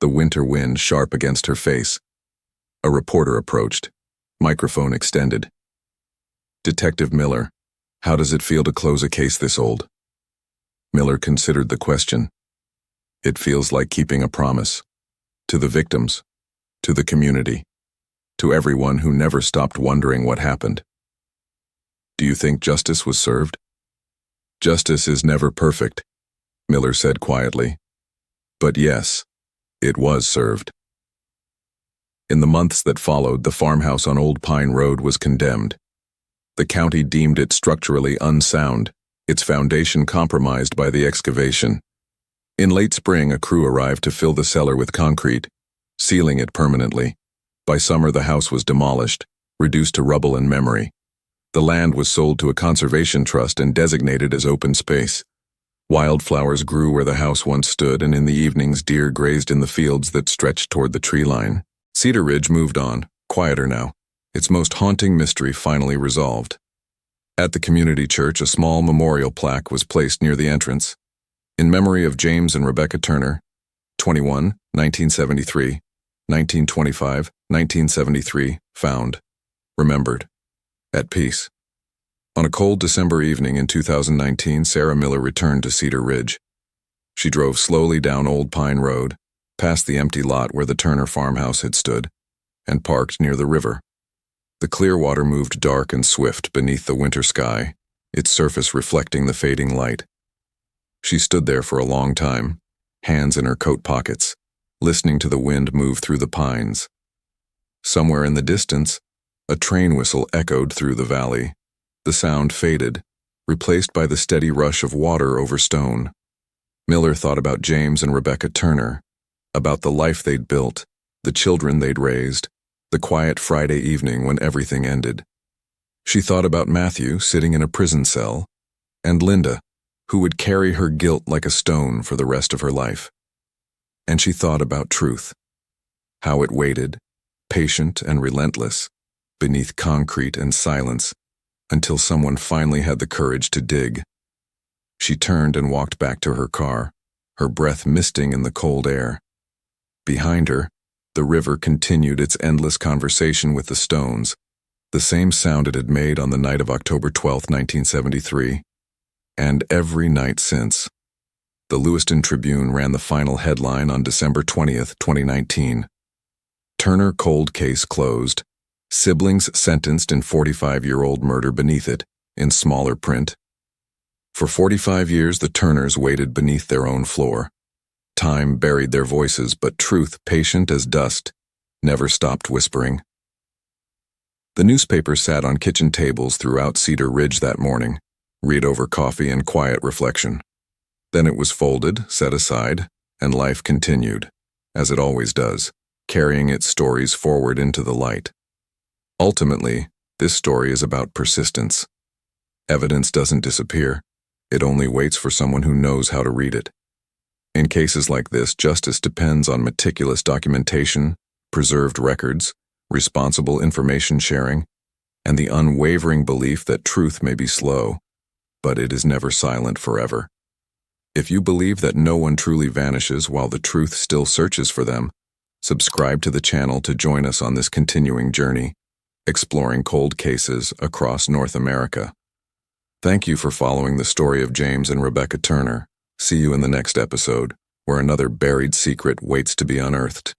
the winter wind sharp against her face. A reporter approached, microphone extended. Detective Miller, how does it feel to close a case this old? Miller considered the question. It feels like keeping a promise. To the victims, to the community, to everyone who never stopped wondering what happened. Do you think justice was served? Justice is never perfect, Miller said quietly. But yes, it was served. In the months that followed, the farmhouse on Old Pine Road was condemned. The county deemed it structurally unsound, its foundation compromised by the excavation. In late spring, a crew arrived to fill the cellar with concrete, sealing it permanently. By summer, the house was demolished, reduced to rubble and memory. The land was sold to a conservation trust and designated as open space. Wildflowers grew where the house once stood, and in the evenings deer grazed in the fields that stretched toward the tree line. Cedar Ridge moved on, quieter now, its most haunting mystery finally resolved. At the community church, a small memorial plaque was placed near the entrance. In memory of James and Rebecca Turner, 21, 1973, 1925, 1973, found, remembered, at peace. On a cold December evening in 2019, Sarah Miller returned to Cedar Ridge. She drove slowly down Old Pine Road, past the empty lot where the Turner farmhouse had stood, and parked near the river. The Clearwater moved dark and swift beneath the winter sky, its surface reflecting the fading light. She stood there for a long time, hands in her coat pockets, listening to the wind move through the pines. Somewhere in the distance, a train whistle echoed through the valley. The sound faded, replaced by the steady rush of water over stone. Miller thought about James and Rebecca Turner, about the life they'd built, the children they'd raised, the quiet Friday evening when everything ended. She thought about Matthew sitting in a prison cell, and Linda, who would carry her guilt like a stone for the rest of her life. And she thought about truth, how it waited, patient and relentless, beneath concrete and silence, until someone finally had the courage to dig. She turned and walked back to her car, her breath misting in the cold air. Behind her, the river continued its endless conversation with the stones, the same sound it had made on the night of October 12, 1973, and every night since. The Lewiston Tribune ran the final headline on December 20, 2019. Turner cold case closed. Siblings sentenced in 45-year-old murder beneath it, in smaller print. For 45 years, the Turners waited beneath their own floor. Time buried their voices, but truth, patient as dust, never stopped whispering. The newspaper sat on kitchen tables throughout Cedar Ridge that morning, read over coffee and quiet reflection. Then it was folded, set aside, and life continued, as it always does, carrying its stories forward into the light. Ultimately, this story is about persistence. Evidence doesn't disappear. It only waits for someone who knows how to read it. In cases like this, justice depends on meticulous documentation, preserved records, responsible information sharing, and the unwavering belief that truth may be slow, but it is never silent forever. If you believe that no one truly vanishes while the truth still searches for them, subscribe to the channel to join us on this continuing journey, exploring cold cases across North America. Thank you for following the story of James and Rebecca Turner. See you in the next episode, where another buried secret waits to be unearthed.